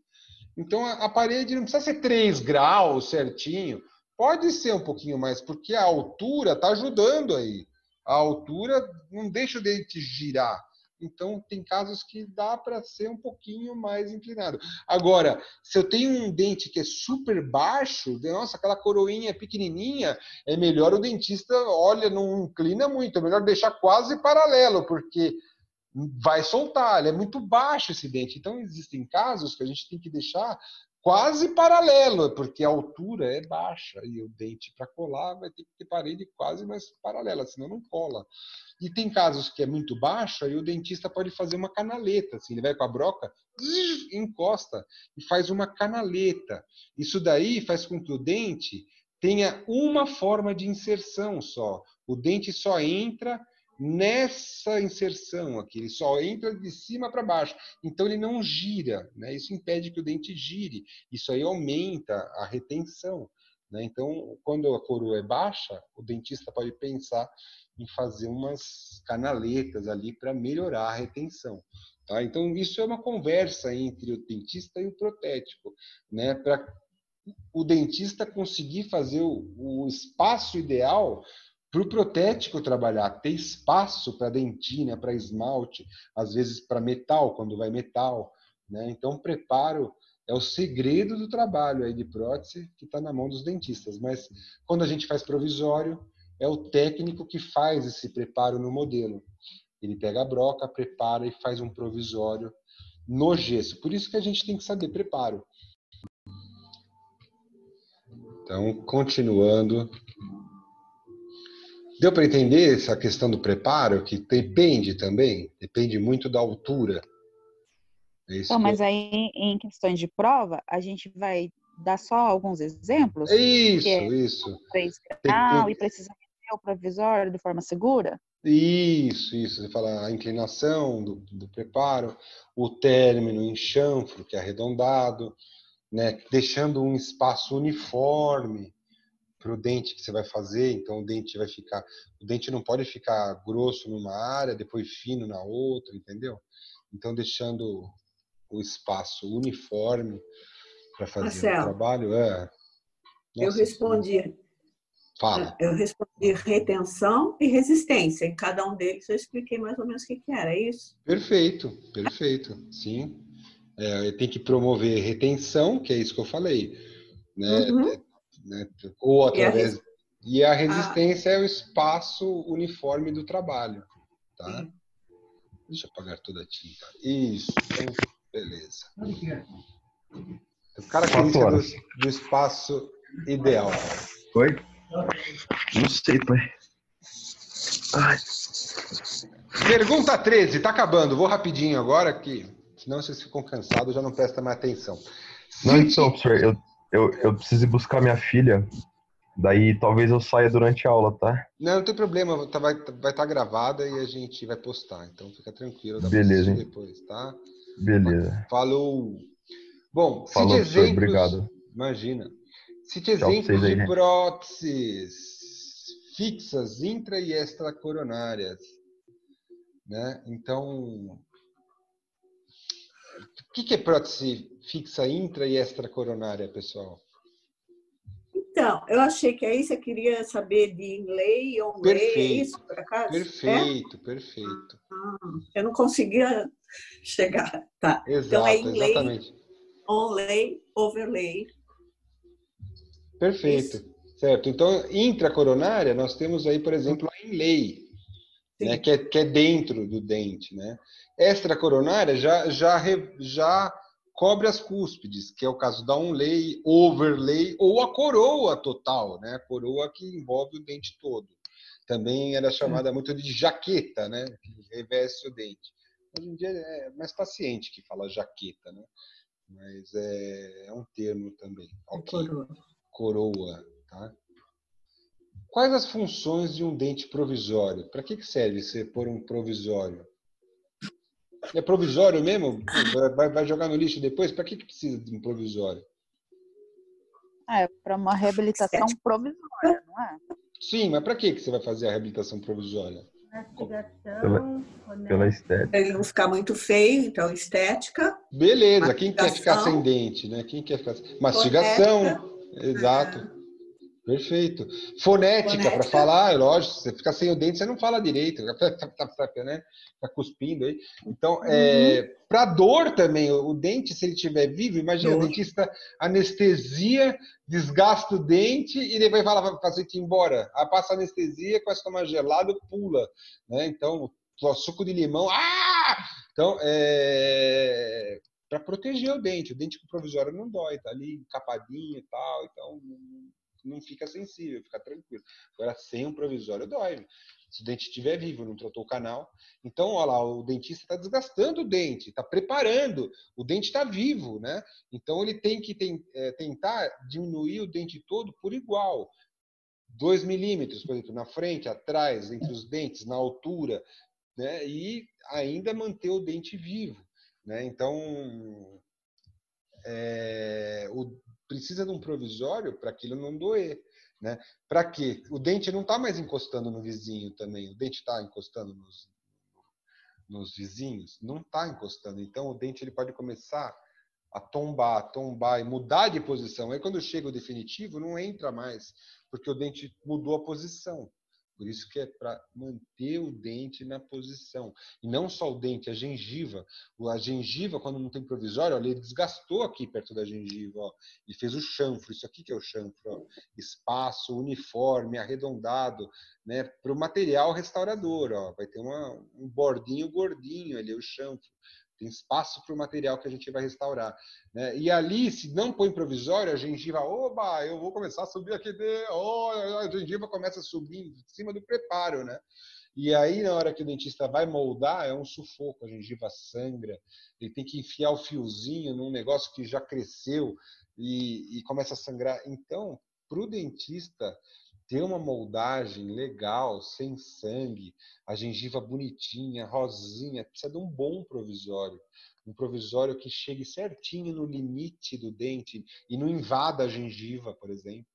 então a parede não precisa ser 3 graus certinho. Pode ser um pouquinho mais, porque a altura está ajudando aí. A altura não deixa o dente girar. Então, tem casos que dá para ser um pouquinho mais inclinado. Agora, se eu tenho um dente que é super baixo, nossa, aquela coroinha pequenininha, é melhor o dentista, olha, não inclina muito, é melhor deixar quase paralelo, porque vai soltar, ele é muito baixo esse dente. Então, existem casos que a gente tem que deixar quase paralelo, porque a altura é baixa e o dente para colar vai ter que ter parede quase mais paralela, senão não cola. E tem casos que é muito baixa e o dentista pode fazer uma canaleta, assim, ele vai com a broca, encosta e faz uma canaleta. Isso daí faz com que o dente tenha uma forma de inserção só. O dente só entra nessa inserção aqui, ele só entra de cima para baixo, então ele não gira, né? Isso impede que o dente gire, isso aí aumenta a retenção, né? Então, quando a coroa é baixa, o dentista pode pensar em fazer umas canaletas ali para melhorar a retenção, tá? Então, isso é uma conversa entre o dentista e o protético, né? Para o dentista conseguir fazer o espaço ideal para o protético trabalhar, ter espaço para dentina, para esmalte, às vezes para metal, quando vai metal, né? Então, preparo é o segredo do trabalho aí de prótese que está na mão dos dentistas. Mas quando a gente faz provisório, é o técnico que faz esse preparo no modelo. Ele pega a broca, prepara e faz um provisório no gesso. Por isso que a gente tem que saber preparo. Então, continuando. Deu para entender essa questão do preparo, que depende também? Depende muito da altura. Então, mas aí, em questões de prova, a gente vai dar só alguns exemplos? Isso. 3 graus e precisa meter o provisório de forma segura? Isso. Você fala a inclinação do preparo, o término em chanfro, que é arredondado, né? Deixando um espaço uniforme para o dente que você vai fazer, então o dente não pode ficar grosso numa área, depois fino na outra, entendeu? Então deixando o espaço uniforme para fazer Marcelo, o trabalho. Eu respondi retenção e resistência. Em cada um deles eu expliquei mais ou menos o que era, é isso? Perfeito, sim. Tem que promover retenção, que é isso que eu falei, né? Uhum. Ou através... E a resistência é o espaço uniforme do trabalho, tá? Sim. Deixa eu apagar toda a tinta. Isso, então, beleza. Característica do espaço ideal. Oi? Não sei, pai. Ai. Pergunta 13, tá acabando. Vou rapidinho agora, que senão vocês ficam cansados, já não prestam mais atenção. Não, então, professor, eu preciso ir buscar minha filha. Daí talvez eu saia durante a aula, tá? Não tem problema, vai estar gravada e a gente vai postar. Então fica tranquilo, dá pra Beleza, assistir depois, tá? Beleza. Falou. Bom, Falou, cite professor, exemplos. obrigado. Imagina. Cite Tchau pra exemplos vocês aí, de gente. próteses fixas, intra e extracoronárias, né? Então, o que é prótese fixa intra e extracoronária, pessoal? Então, eu achei que aí você queria saber de inlay ou onlay, é isso, por acaso? Perfeito. Eu não conseguia chegar. Tá. Exato, então é inlay, exatamente. onlay, overlay. Perfeito, Isso. certo. Então, intracoronária, nós temos aí, por exemplo, a inlay, né, que é dentro do dente, né? Extracoronária já cobre as cúspides, que é o caso da onlay, overlay ou a coroa total, né? A coroa que envolve o dente todo. Também era chamada muito de jaqueta, né? Que reveste o dente. Hoje em dia é mais paciente que fala jaqueta, né? Mas é um termo também. Okay. Coroa, tá? Quais as funções de um dente provisório? Para que serve você pôr um provisório? É provisório mesmo? Vai jogar no lixo depois? Para que precisa de um provisório? É para uma reabilitação provisória, não é? Sim, mas para que você vai fazer a reabilitação provisória? Mastigação. Pela estética. Para ele não ficar muito feio, então estética. Beleza, quem quer ficar sem dente, né? Quem quer ficar sem... Mastigação, exato. Perfeito. Fonética, para falar, é lógico, você fica sem o dente, você não fala direito, né? Fica cuspindo aí. Então, para dor também, o dente, se ele estiver vivo, imagina, o dentista anestesia, desgasta o dente e depois vai fazer que ir embora. Aí passa anestesia, começa a tomar gelado, pula. Né? Então, suco de limão, Então, para proteger o dente com provisório não dói, tá ali encapadinho e tal, então não fica sensível, fica tranquilo. Agora, sem um provisório, dói. Se o dente estiver vivo, não tratou o canal. Então, olha lá, o dentista está desgastando o dente, está preparando. O dente está vivo, né? Então, ele tem que tentar diminuir o dente todo por igual. 2 milímetros, por exemplo, na frente, atrás, entre os dentes, na altura, né? E ainda manter o dente vivo, né? Então, precisa de um provisório para aquilo não doer, né? Para quê? O dente não está mais encostando no vizinho também. O dente está encostando nos vizinhos? Não está encostando. Então, o dente ele pode começar a tombar e mudar de posição. Aí, quando chega o definitivo, não entra mais, porque o dente mudou a posição. Por isso que é para manter o dente na posição. E não só o dente, a gengiva. A gengiva, quando não tem provisório, olha, ele desgastou aqui perto da gengiva, ó, e fez o chanfro. Isso aqui que é o chanfro, ó. Espaço uniforme, arredondado, né, para o material restaurador. Ó. Vai ter um bordinho gordinho ali, o chanfro. Tem espaço para o material que a gente vai restaurar. Né? E ali, se não põe provisório, a gengiva, oba, eu vou começar a subir aqui, a gengiva começa a subir em cima do preparo, né? E aí, na hora que o dentista vai moldar, é um sufoco, a gengiva sangra, ele tem que enfiar o fiozinho num negócio que já cresceu e começa a sangrar. Então, para o dentista ter uma moldagem legal, sem sangue, a gengiva bonitinha, rosinha, precisa de um bom provisório. Um provisório que chegue certinho no limite do dente e não invada a gengiva, por exemplo.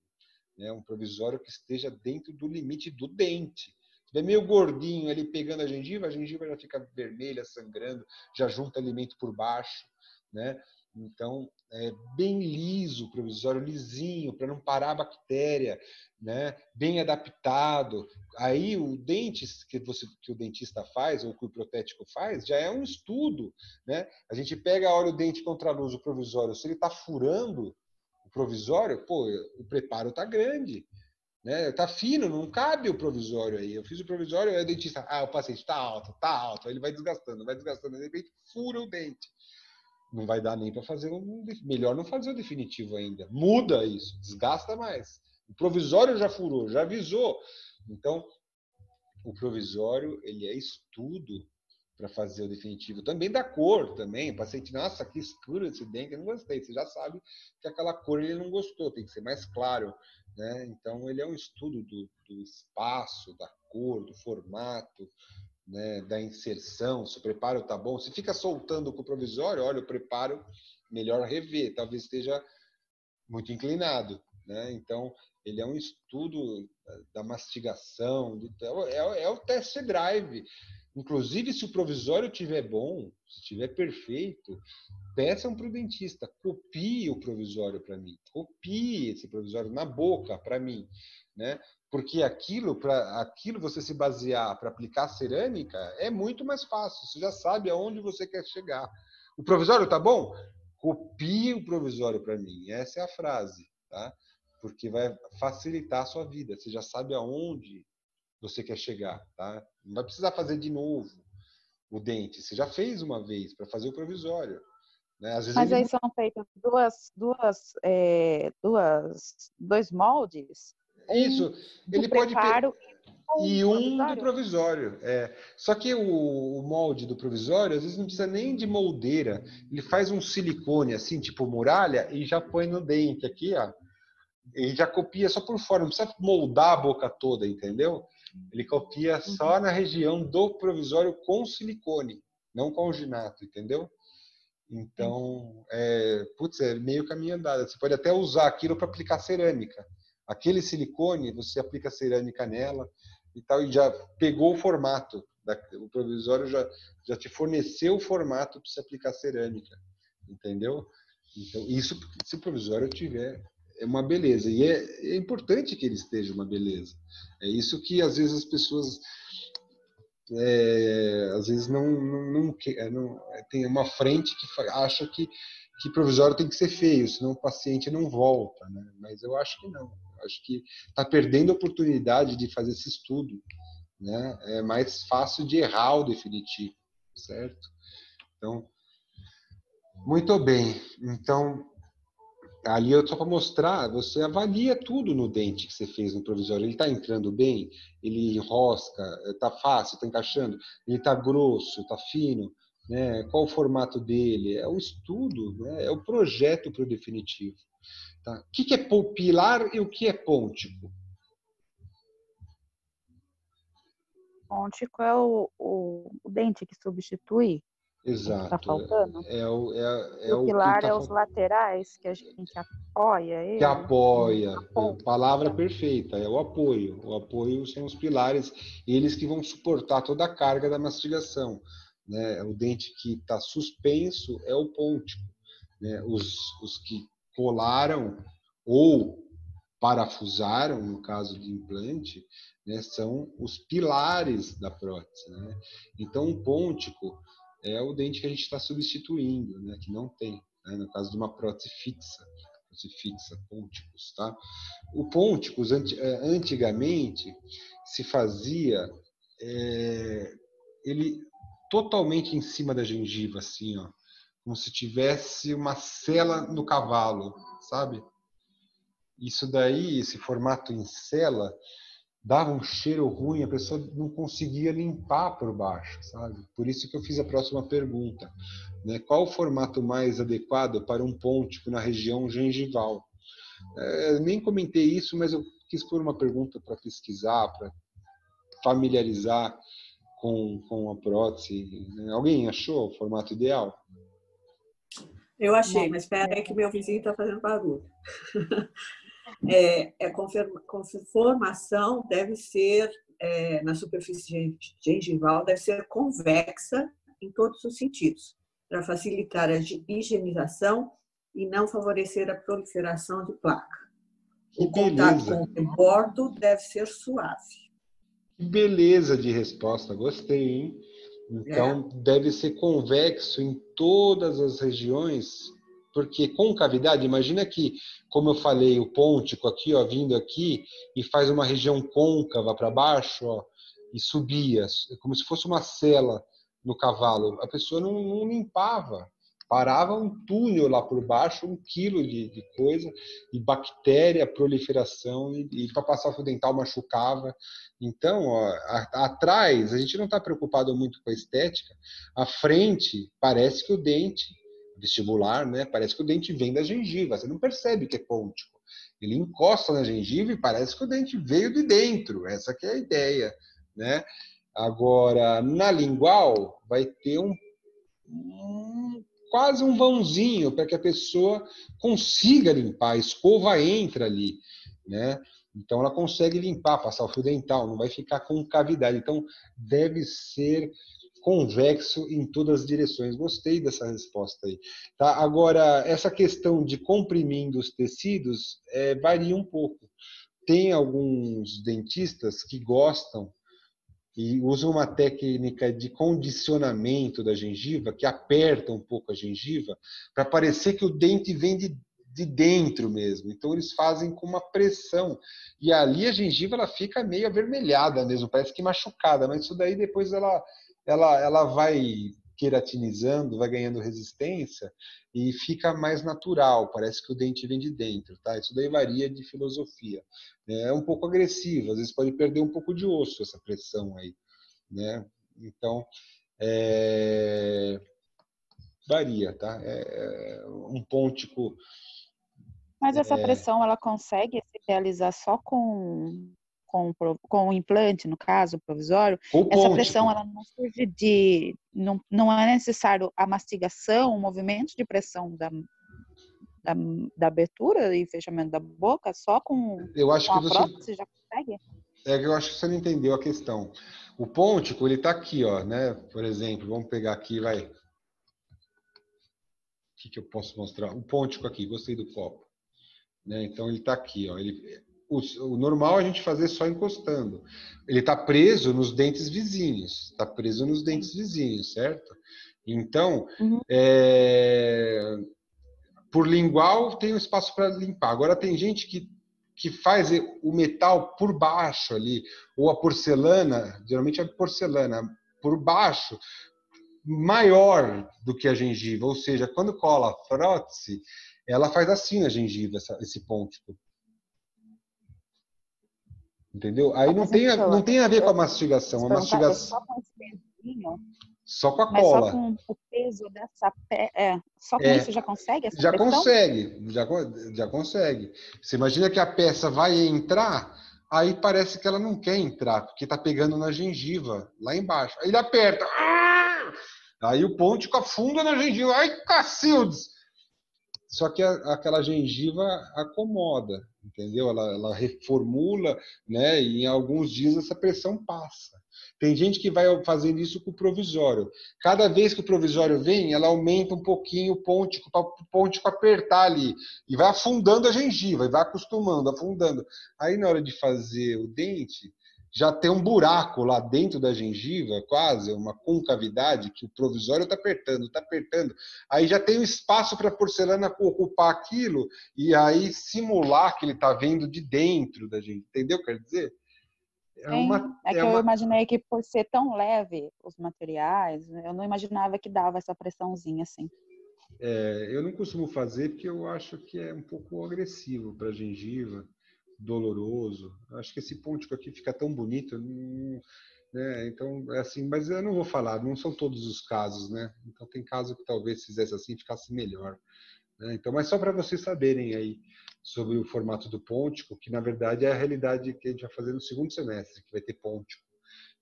Né? Um provisório que esteja dentro do limite do dente. Se é meio gordinho ali pegando a gengiva já fica vermelha, sangrando, já junta alimento por baixo, né? Então, é bem liso o provisório, lisinho, para não parar a bactéria, né? Bem adaptado. Aí, o dente que o dentista faz, ou que o protético faz, já é um estudo, né? A gente pega, olha o dente contra a luz, o provisório, se ele está furando o provisório, pô, o preparo está grande. Né? Tá fino, não cabe o provisório aí. Eu fiz o provisório, aí o dentista, o paciente tá alto. Aí ele vai desgastando, de repente fura o dente. Não vai dar nem para fazer melhor não fazer o definitivo ainda. Muda isso, desgasta mais. O provisório já furou, já avisou. Então, o provisório, ele é estudo para fazer o definitivo. Também da cor, também. O paciente, nossa, que escuro esse dente, eu não gostei. Você já sabe que aquela cor ele não gostou, tem que ser mais claro. Né? Então, ele é um estudo do espaço, da cor, do formato, né? Da inserção, se o preparo está bom. Se fica soltando com o provisório, olha, o preparo, melhor rever, talvez esteja muito inclinado. Né? Então, ele é um estudo da mastigação, é o test drive. Inclusive, se o provisório estiver bom, se estiver perfeito, peçam para o dentista, copie o provisório para mim, copie esse provisório na boca para mim, né? Porque aquilo você se basear para aplicar cerâmica é muito mais fácil, você já sabe aonde você quer chegar. O provisório tá bom? Copie o provisório para mim, essa é a frase, tá? Porque vai facilitar a sua vida, você já sabe aonde você quer chegar, tá? Não vai precisar fazer de novo o dente, você já fez uma vez para fazer o provisório. Né? Às vezes mas aí são feitas dois moldes? Isso, ele pode preparo e um do provisório. Só que o molde do provisório, às vezes não precisa nem de moldeira. Ele faz um silicone assim, tipo muralha, e já põe no dente aqui, ó. E já copia só por fora, não precisa moldar a boca toda, entendeu? Ele copia só na região do provisório com silicone, não com alginato, entendeu? Então, é meio caminho andado. Você pode até usar aquilo para aplicar cerâmica. Aquele silicone, você aplica cerâmica nela e tal, e já pegou o formato. O provisório já te forneceu o formato para você aplicar cerâmica. Entendeu? Então, isso se o provisório tiver uma beleza. E é importante que ele esteja uma beleza. É isso que às vezes as pessoas às vezes não tem uma frente que acha que provisório tem que ser feio, senão o paciente não volta, né? Mas eu acho que não. Eu acho que está perdendo a oportunidade de fazer esse estudo, né? É mais fácil de errar o definitivo, certo? Então, muito bem. Então, ali só para mostrar, você avalia tudo no dente que você fez no provisório. Ele está entrando bem? Ele enrosca? Está fácil? Está encaixando? Ele está grosso? Está fino? Né? Qual o formato dele? É o estudo, né? É o projeto para o definitivo. Tá? O que é pilar e o que é pôntico? Pôntico é o dente que substitui o que está Exato. faltando. É E o o que pilar está é os laterais que a gente apoia que ele. apoia, Aponta. palavra perfeita, é o apoio. O apoio são os pilares, eles que vão suportar toda a carga da mastigação. Né? O dente que está suspenso é o pôntico. Né? Os que colaram ou parafusaram, no caso de implante, né, são os pilares da prótese. Né? Então, o pôntico é o dente que a gente está substituindo, né, que não tem, né, no caso de uma prótese fixa, pônticos. Tá? O pônticos, antigamente, se fazia ele totalmente em cima da gengiva, assim, ó, como se tivesse uma sela no cavalo, sabe? Isso daí, esse formato em cela, dava um cheiro ruim, a pessoa não conseguia limpar por baixo, sabe? Por isso que eu fiz a próxima pergunta, né? Qual o formato mais adequado para um pôntico na região gengival? Eu nem comentei isso, mas eu quis pôr uma pergunta para pesquisar, para familiarizar com a prótese. Alguém achou o formato ideal? Eu achei, mas espera aí que meu vizinho está fazendo barulho. Conformação deve ser, na superfície gengival, deve ser convexa em todos os sentidos, para facilitar a higienização e não favorecer a proliferação de placa. O contato com o rebordo deve ser suave. Que beleza de resposta, gostei, hein? Então, deve ser convexo em todas as regiões, porque concavidade, imagina que, como eu falei, o pôntico aqui, ó, vindo aqui e faz uma região côncava para baixo, ó, e subia, como se fosse uma sela no cavalo. A pessoa não limpava, parava um túnel lá por baixo, 1 quilo de coisa, e bactéria, proliferação, e para passar o fio dental machucava. Então, ó, atrás, a gente não está preocupado muito com a estética. À frente, parece que o dente, vestibular, né? Parece que o dente vem da gengiva. Você não percebe que é pôntico. Ele encosta na gengiva e parece que o dente veio de dentro. Essa que é a ideia, né? Agora, na lingual, vai ter quase um vãozinho para que a pessoa consiga limpar. A escova entra ali, né? Então, ela consegue limpar, passar o fio dental, não vai ficar com cavidade. Então, deve ser convexo em todas as direções. Gostei dessa resposta aí. Tá? Agora, essa questão de comprimindo os tecidos varia um pouco. Tem alguns dentistas que gostam e usam uma técnica de condicionamento da gengiva, que aperta um pouco a gengiva, para parecer que o dente vem de dentro mesmo. Então, eles fazem com uma pressão. E ali a gengiva ela fica meio avermelhada mesmo, parece que machucada, mas isso daí depois ela vai queratinizando, vai ganhando resistência e fica mais natural, parece que o dente vem de dentro. Tá? Isso daí varia de filosofia. É um pouco agressivo, às vezes pode perder um pouco de osso essa pressão aí. Né? Então, varia, tá? Um pôntico. Mas essa pressão, ela consegue se realizar só com o implante, no caso, provisório? Essa pressão, ela não surge não é necessário a mastigação, o movimento de pressão da abertura e fechamento da boca, só com a prótese já consegue? Eu acho que você não entendeu a questão. O pôntico, ele está aqui, ó, né? Por exemplo, vamos pegar aqui, vai. O que eu posso mostrar? O pôntico aqui, gostei do copo. né? Então ele está aqui, ó. O normal é a gente fazer só encostando. Ele está preso nos dentes vizinhos, está preso nos dentes vizinhos, certo? Então, por lingual tem um espaço para limpar. Agora tem gente que faz o metal por baixo ali, ou a porcelana, geralmente a porcelana, por baixo, maior do que a gengiva. Ou seja, quando cola a prótese, ela faz assim na gengiva, esse pontico. Entendeu? Aí não tem a ver com a mastigação. A mastigação... Só com esse pezinho? Só com a mas cola. Só com o peso dessa só com isso já consegue essa já pressão? Já consegue. Você imagina que a peça vai entrar, aí parece que ela não quer entrar, porque está pegando na gengiva, lá embaixo. Aí ele aperta. Aí o pontico afunda na gengiva. Ai, cacildes! Só que aquela gengiva acomoda, entendeu? Ela reformula, né? E em alguns dias essa pressão passa. Tem gente que vai fazendo isso com o provisório. Cada vez que o provisório vem, ela aumenta um pouquinho o pontico, para o pontico apertar ali. E vai afundando a gengiva, e vai acostumando, afundando. Aí na hora de fazer o dente, já tem um buraco lá dentro da gengiva, quase, uma concavidade, que o provisório está apertando. Aí já tem um espaço para a porcelana ocupar aquilo e aí simular que ele está vendo de dentro da gente. Entendeu o que quer dizer? Eu imaginei que por ser tão leve os materiais, eu não imaginava que dava essa pressãozinha assim. Eu não costumo fazer porque eu acho que é um pouco agressivo para a gengiva, doloroso. Acho que esse pontico aqui fica tão bonito, né? Então, é assim, mas eu não vou falar, não são todos os casos, né? Então tem caso que talvez fizesse assim ficasse melhor, né? Então, mas só para vocês saberem aí sobre o formato do pontico, que na verdade é a realidade que a gente vai fazer no segundo semestre, que vai ter pontico,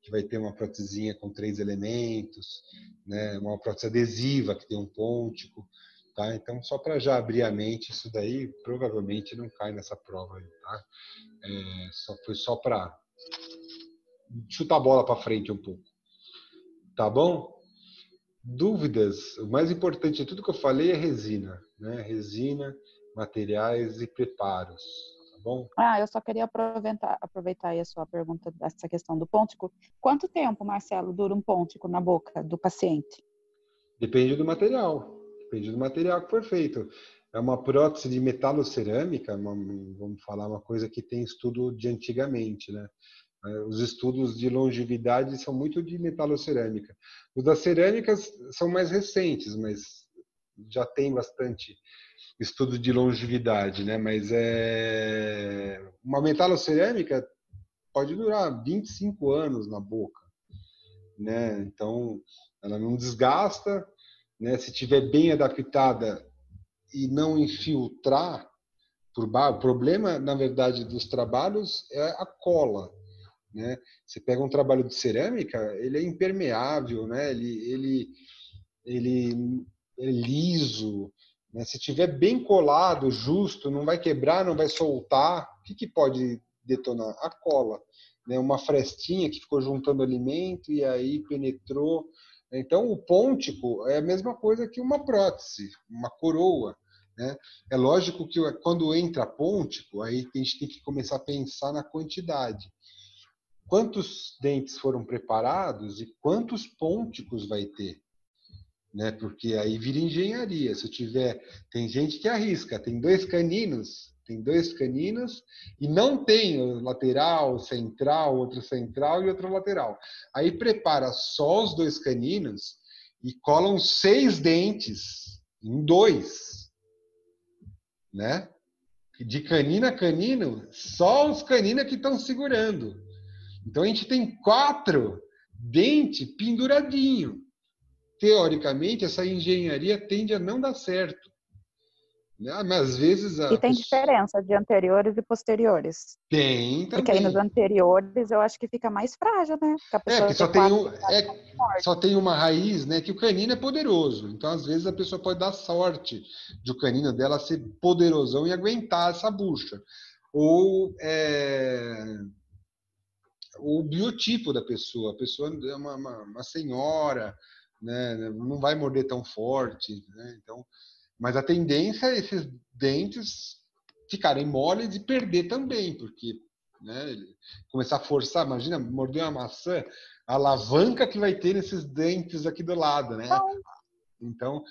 que vai ter uma prótesezinha com 3 elementos, né? Uma prótese adesiva que tem um pontico, tá? Então, só para já abrir a mente, isso daí provavelmente não cai nessa prova aí, tá? Foi só para chutar a bola para frente um pouco. Tá bom? Dúvidas? O mais importante de tudo que eu falei é resina, né? Resina, materiais e preparos, tá bom? Eu só queria aproveitar aí a sua pergunta dessa questão do pontico. Quanto tempo, Marcelo, dura um pontico na boca do paciente? Depende do material que for feito. É uma prótese de metalocerâmica, vamos falar uma coisa que tem estudo de antigamente, né? Os estudos de longevidade são muito de metalocerâmica. Os das cerâmicas são mais recentes, mas já tem bastante estudo de longevidade, né? Mas uma metalocerâmica pode durar 25 anos na boca, né? Então, ela não desgasta, né? Se tiver bem adaptada e não infiltrar por baixo, o problema, na verdade, dos trabalhos é a cola, né? Você pega um trabalho de cerâmica, ele é impermeável, né? Ele é liso, né? Se tiver bem colado, justo, não vai quebrar, não vai soltar. O que pode detonar? A cola, né? Uma frestinha que ficou juntando alimento e aí penetrou. Então, o pontico é a mesma coisa que uma prótese, uma coroa, né? É lógico que quando entra pontico, aí a gente tem que começar a pensar na quantidade. Quantos dentes foram preparados e quantos ponticos vai ter, né? Porque aí vira engenharia. Se eu tiver, tem gente que arrisca, tem dois caninos e não tem o lateral, central, outro central e outro lateral. Aí prepara só os 2 caninos e colam 6 dentes em 2, né? De canino a canino, só os caninos que estão segurando. Então a gente tem 4 dentes penduradinho. Teoricamente, essa engenharia tende a não dar certo, né? Mas às vezes E tem diferença de anteriores e posteriores. Tem também. Porque aí nos anteriores eu acho que fica mais frágil, né? Porque só tem uma raiz, né? Que o canino é poderoso. Então, às vezes, a pessoa pode dar sorte de o canino dela ser poderosão e aguentar essa bucha. Ou o biotipo da pessoa. A pessoa é uma senhora, né? Não vai morder tão forte, né? Então, mas a tendência é esses dentes ficarem moles e perder também, porque, né, começar a forçar, imagina, morder uma maçã, a alavanca que vai ter nesses dentes aqui do lado, né? Então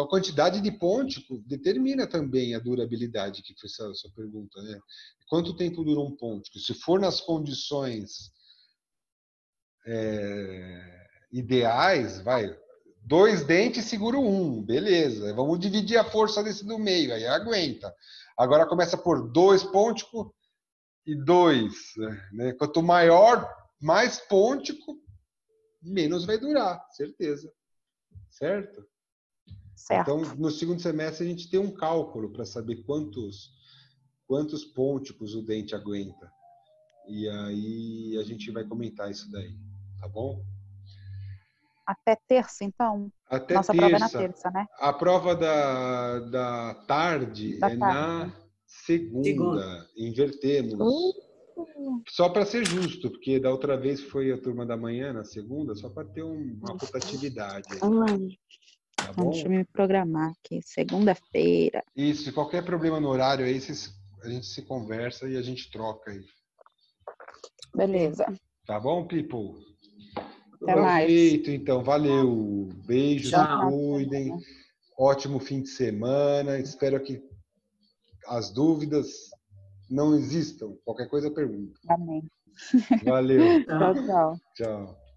a quantidade de pontico determina também a durabilidade, que foi a sua pergunta, né? Quanto tempo dura um pontico? Se for nas condições ideais, vai, 2 dentes segura um, beleza. Vamos dividir a força desse do meio, aí aguenta. Agora começa por 2 pontico e 2, né? Quanto maior, mais pontico, menos vai durar, certeza. Certo? Então, no segundo semestre, a gente tem um cálculo para saber quantos pontículos o dente aguenta. E aí a gente vai comentar isso daí, tá bom? Até terça, então? Até Nossa terça. prova é na terça, né? A prova da tarde Da é tarde. na segunda. Invertemos. Só para ser justo, porque da outra vez foi a turma da manhã, na segunda, só para ter uma rotatividade. Tá bom? Deixa eu me programar aqui. Segunda-feira. Isso, se qualquer problema no horário aí, a gente se conversa e a gente troca aí. Beleza. Tá bom, people? Até mais. Perfeito, então. Valeu. Beijos, se Tchau. cuidem. Ótimo fim de semana. Espero que as dúvidas não existam. Qualquer coisa, pergunta. Amém. Valeu. Tchau, tchau. Tchau.